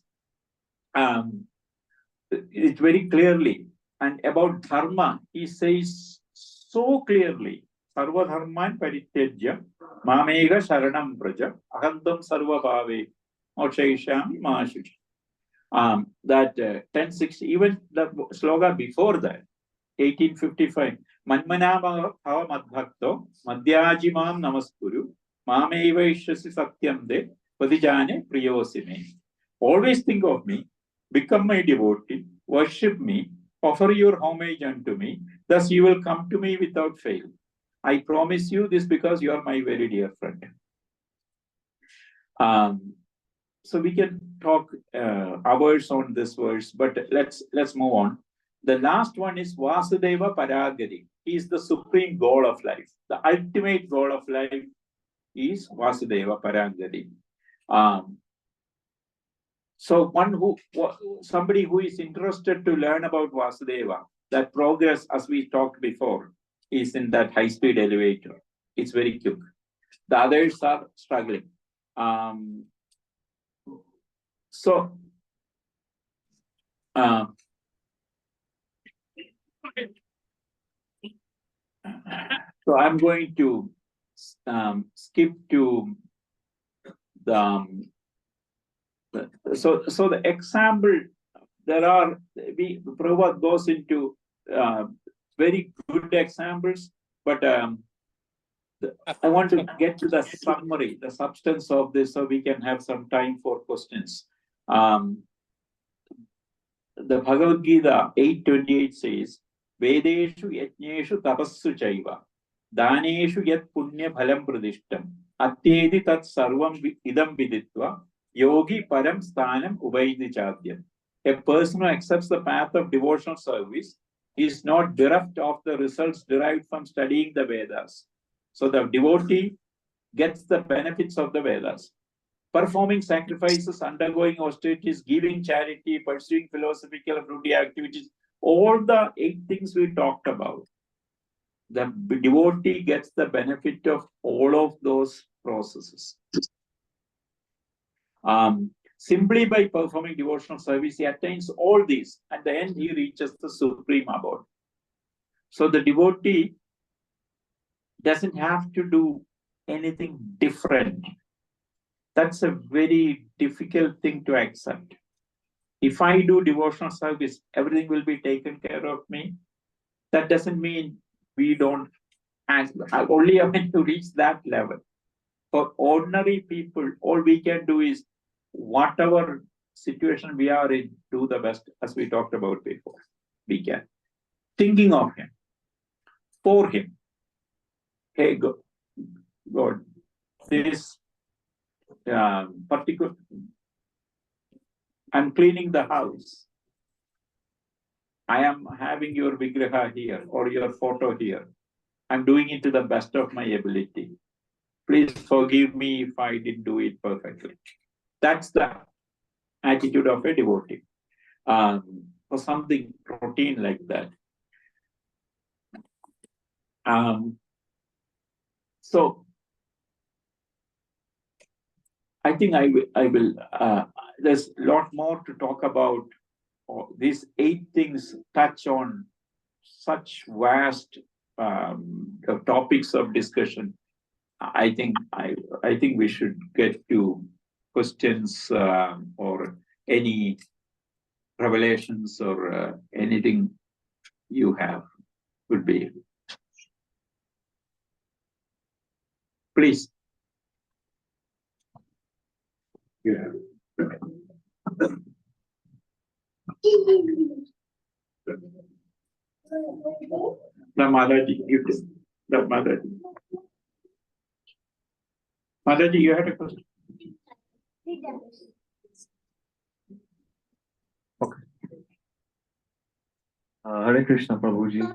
it very clearly. And about dharma, he says so clearly, Sarva dharman parityajya, mamega sharanam praja, ahantam sarva bhave, mokshaishami mahashuchi. That 1060, even the sloga before that, 1855, Manmana bhava madbhakto, madhyajimam namaskuru, mamevaishyasi satyam de, padijane priyosime. Always think of me, become my devotee, worship me, offer your homage unto me, thus you will come to me without fail. I promise you this because you are my very dear friend. So we can talk hours on this verse, but let's move on. The last one is Vasudeva Paragati. He is the supreme goal of life. The ultimate goal of life is Vasudeva Paragati. So somebody who is interested to learn about Vasudeva, that progress, as we talked before, is in that high-speed elevator. It's very quick. The others are struggling. So I'm going to skip to the so the example. Prabhupada goes into very good examples, but I want to get to the summary, the substance of this, so we can have some time for questions. The Bhagavad Gita 8:28 says, Vedeshu yajneshu tapassu chaiva, daneshu yat punya bhalam pradishtam, atyedi tat sarvam idam viditva, yogi param sthanam uvaidi chadyam. A person who accepts the path of devotional service is not bereft of the results derived from studying the Vedas. So the devotee gets the benefits of the Vedas. Performing sacrifices, undergoing austerities, giving charity, pursuing philosophical and fruity activities, all the 8 things we talked about. The devotee gets the benefit of all of those processes. Simply by performing devotional service, he attains all these. At the end, he reaches the supreme abode. So the devotee doesn't have to do anything different. That's a very difficult thing to accept. If I do devotional service, everything will be taken care of me. That doesn't mean we don't ask. Only when to reach that level. For ordinary people, all we can do is whatever situation we are in, do the best, as we talked about before. We can. Thinking of him, for him. Hey, God, this particular, I'm cleaning the house. I am having your vigraha here or your photo here. I'm doing it to the best of my ability. Please forgive me if I didn't do it perfectly. That's the attitude of a devotee. For something routine like that. So I think I will. There's a lot more to talk about. These 8 things touch on such vast topics of discussion. I think we should get to questions or any revelations or anything you have would be. Please. Yeah. Madaji, Madaji, you had a question? Okay. Hare Krishna, Prabhuji.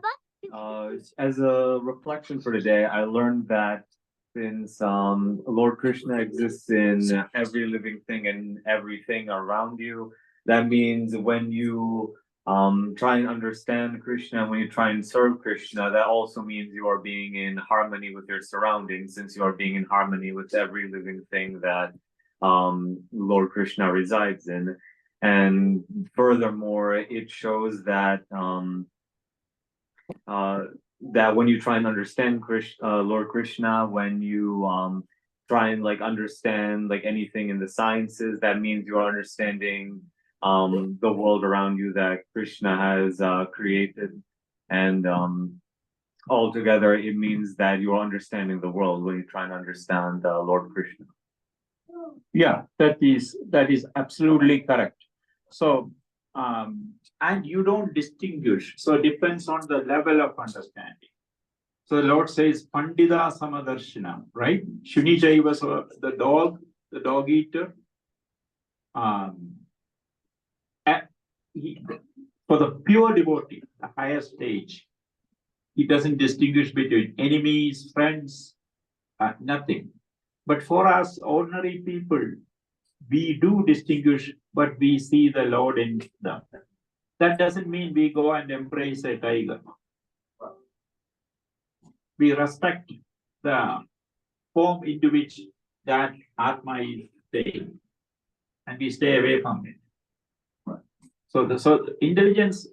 As a reflection for today, I learned that since Lord Krishna exists in every living thing and everything around you, that means when you try and understand Krishna, when you try and serve Krishna, that also means you are being in harmony with your surroundings, since you are being in harmony with every living thing that Lord Krishna resides in. And furthermore, it shows that that when you try and understand Lord Krishna, when you try and understand anything in the sciences, that means you are understanding the world around you that Krishna has created, and altogether it means that you are understanding the world when you try and understand Lord Krishna. Yeah, that is absolutely correct. So, and you don't distinguish. So it depends on the level of understanding. So the Lord says, Pandita Samadarshina, right? Shunijai was the dog eater. For the pure devotee, the higher stage, he doesn't distinguish between enemies, friends, nothing. But for us ordinary people, we do distinguish, but we see the Lord in them. That doesn't mean we go and embrace a tiger. We respect the form into which that Atma is staying, and we stay away from it. So the intelligence,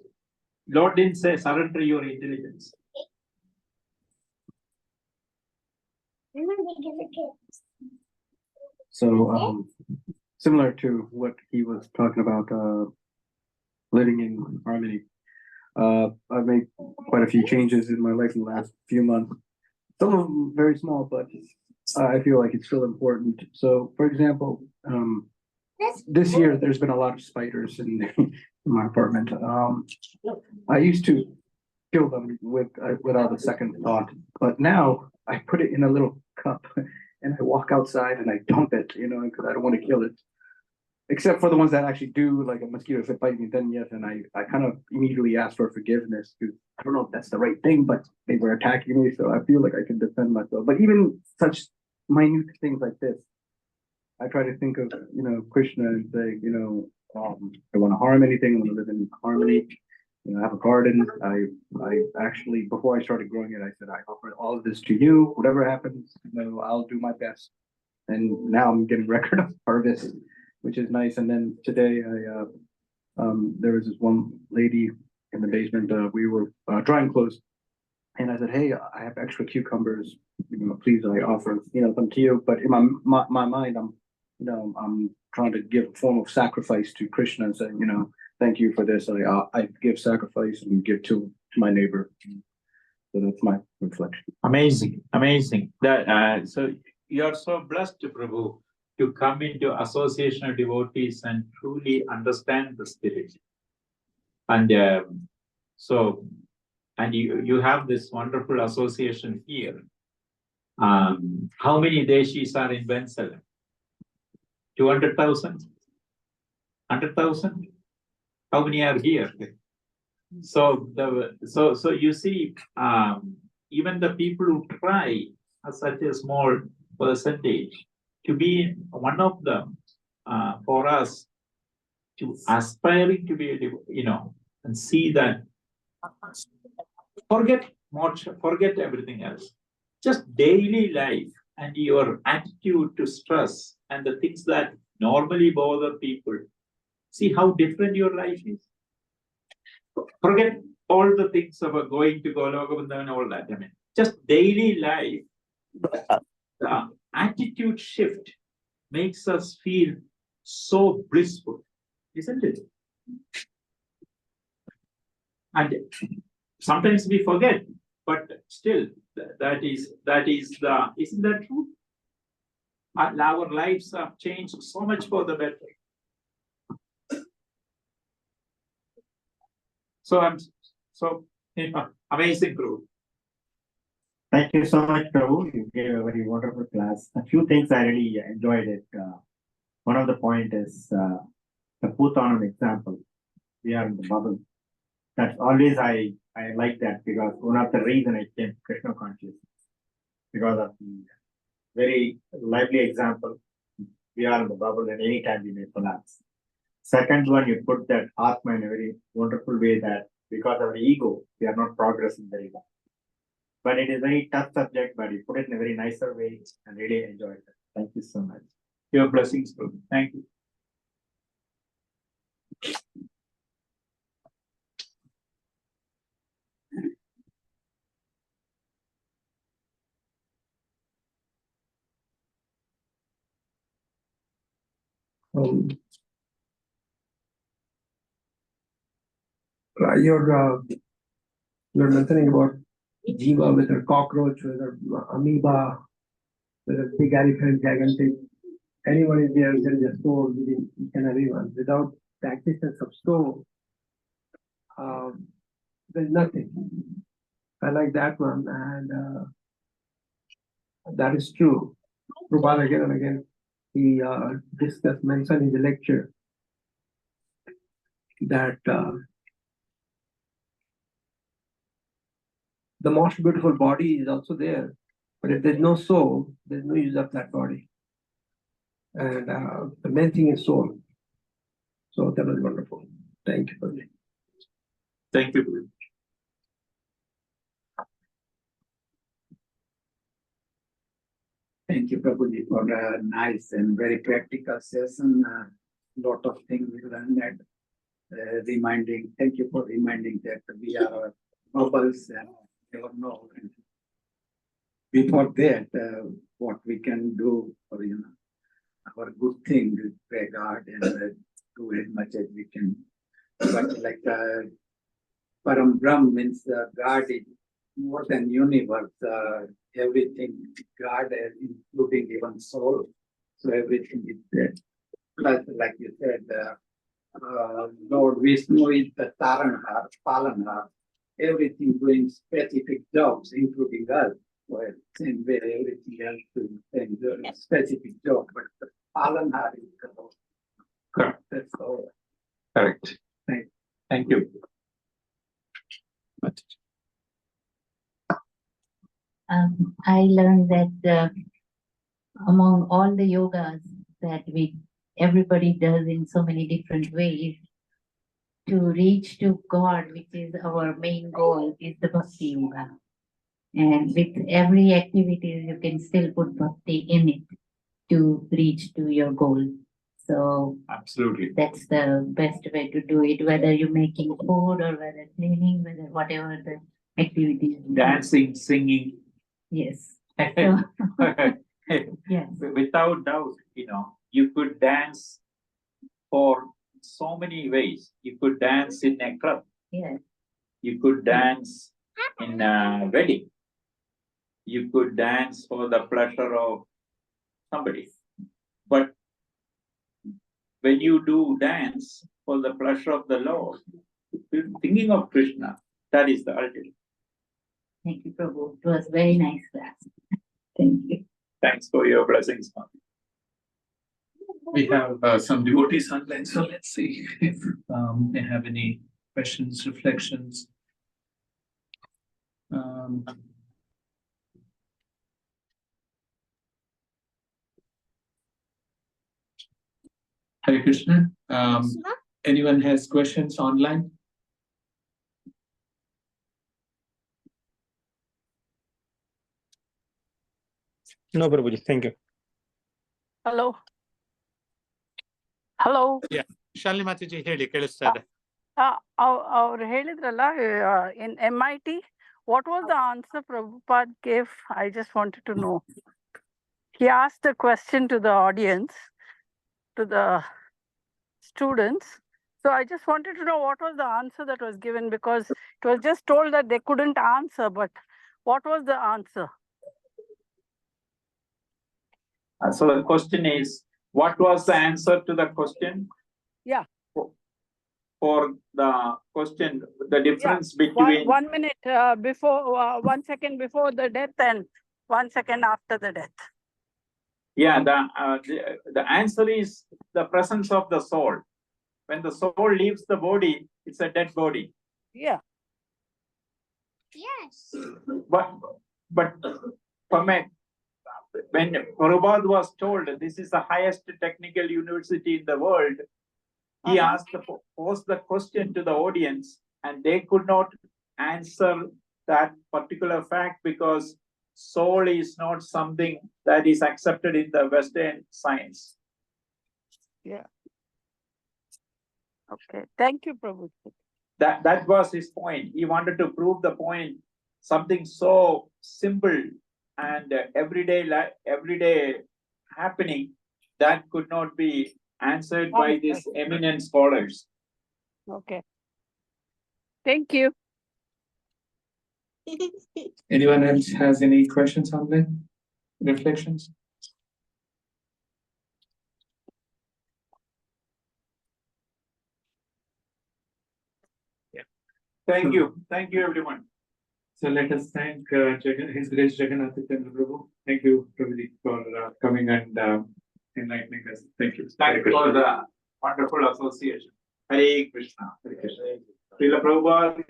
Lord didn't say surrender your intelligence. So similar to what he was talking about, living in harmony. I've made quite a few changes in my life in the last few months. Some of them very small, but I feel like it's still important. So, for example, this year there's been a lot of spiders in my apartment. I used to kill them without a second thought, but now I put it in a little cup and I walk outside and I dump it, because I don't want to kill it. Except for the ones that actually do, like a mosquito, if it bites me, then yes, and I kind of immediately ask for forgiveness, because I don't know if that's the right thing, but they were attacking me, so I feel like I can defend myself. But even such minute things like this, I try to think of, Krishna and say, I don't want to harm anything, I want to live in harmony. I have a garden. I actually, before I started growing it, I said, I offer all of this to you. Whatever happens, I'll do my best. And now I'm getting record of harvest, which is nice. And then today, there was this one lady in the basement. We were drying clothes, And I said, hey, I have extra cucumbers, please, I offer, them to you. But in my mind, I'm trying to give a form of sacrifice to Krishna and say, thank you for this. I give sacrifice and give to my neighbor. So that's my reflection. Amazing, amazing. That so you are so blessed, Prabhu, to come into association of devotees and truly understand the spirit. And and you have this wonderful association here. How many deshis are in Bensalem? 200,000? 100,000? How many are here? So you see, even the people who try such a small percentage to be one of them, for us to aspiring to be, and see that, forget everything else. Just daily life and your attitude to stress and the things that normally bother people. See how different your life is. Forget all the things about going to Goloka and all that. Just daily life, the attitude shift makes us feel so blissful, isn't it? And sometimes we forget, but still, isn't that true? Our lives have changed so much for the better. So amazing, Prabhu. Thank you so much, Prabhu. You gave a very wonderful class. A few things I really enjoyed it. One of the point is the Puthanam example. We are in the bubble. That's always I like that because one of the reason I came to Krishna consciousness because of the very lively example. We are in the bubble and anytime we may collapse. Second one, you put that Atma in a very wonderful way that because of our ego, we are not progressing very well. But it is a very tough subject, but you put it in a very nicer way and really enjoyed it. Thank you so much. Your blessings, Prabhu. Thank you. You're mentioning about Jiva, whether cockroach, whether amoeba, whether big elephant, gigantic, anyone is there is a soul within each and everyone. Without the existence of soul, there's nothing. I like that one, and that is true. Prabhupada again and again, he mentioned in the lecture that the most beautiful body is also there, but if there's no soul, there's no use of that body. And the main thing is soul. So that was wonderful. Thank you for me. Thank you. Thank you, Prabhuji, for a nice and very practical session. Lot of things we learned and thank you for reminding that we are bubbles and never know. Before that, what we can do for our good thing is pray God and do as much as we can. But like Param Brahm means God is more than universe. Everything God is, including even soul. So everything is there. Plus, like you said, Lord Vishnu is the Taranhar, Palanhar. Everything doing specific jobs, including us. Well, same way, everything else doing specific job, but the Palanhar is the Lord. Correct. That's all. Correct. Thank you. I learned that among all the yogas that everybody does in so many different ways, to reach to God, which is our main goal, is the Bhakti Yoga. And with every activity, you can still put Bhakti in it to reach to your goal. So absolutely, that's the best way to do it, whether you're making food or whether cleaning, whether whatever the activities. dancing, singing. Yes. So, yes. Without doubt, you could dance for so many ways. You could dance in a club. Yes. You could dance in a wedding. You could dance for the pleasure of somebody. But when you do dance for the pleasure of the Lord, thinking of Krishna, that is the ultimate. Thank you, Prabhu. It was very nice class. Thank you. Thanks for your blessings, Mom. We have some devotees online, so let's see if they have any questions, reflections. Hare Krishna. Anyone has questions online? No, Prabhuji, thank you. Hello. Hello. Yeah, Shalini Mataji ಹೇಳಿ ಕೇಳಿಸ್ತಾ ಇದೆ. ಅವ್ರು ಹೇಳಿದ್ರಲ್ಲ in MIT, what was the answer Prabhupada gave? I just wanted to know. He asked a question to the audience, to the students. So I just wanted to know what was the answer that was given, because it was just told that they couldn't answer, but what was the answer? So the question is, what was the answer to the question? Yeah. For the question, the difference between... One minute before, 1 second before the death and 1 second after the death. Yeah, the answer is the presence of the soul. When the soul leaves the body, it's a dead body. Yeah. Yes. But when Prabhupada was told this is the highest technical university in the world, he posed the question to the audience, and they could not answer that particular fact because soul is not something that is accepted in the Western science. Yeah. Okay. Thank you, Prabhu. That was his point. He wanted to prove the point, something so simple and everyday happening that could not be answered by these eminent scholars. Okay. Thank you. Anyone else has any questions online? Reflections? Yeah. Thank you, everyone. So let us thank His Grace Jaganath Chandra Prabhu. Thank you, Prabhuji, for coming and enlightening us. Thank you. Thank you for the wonderful association. Hare Krishna. Hare Krishna. Srila Prabhupada.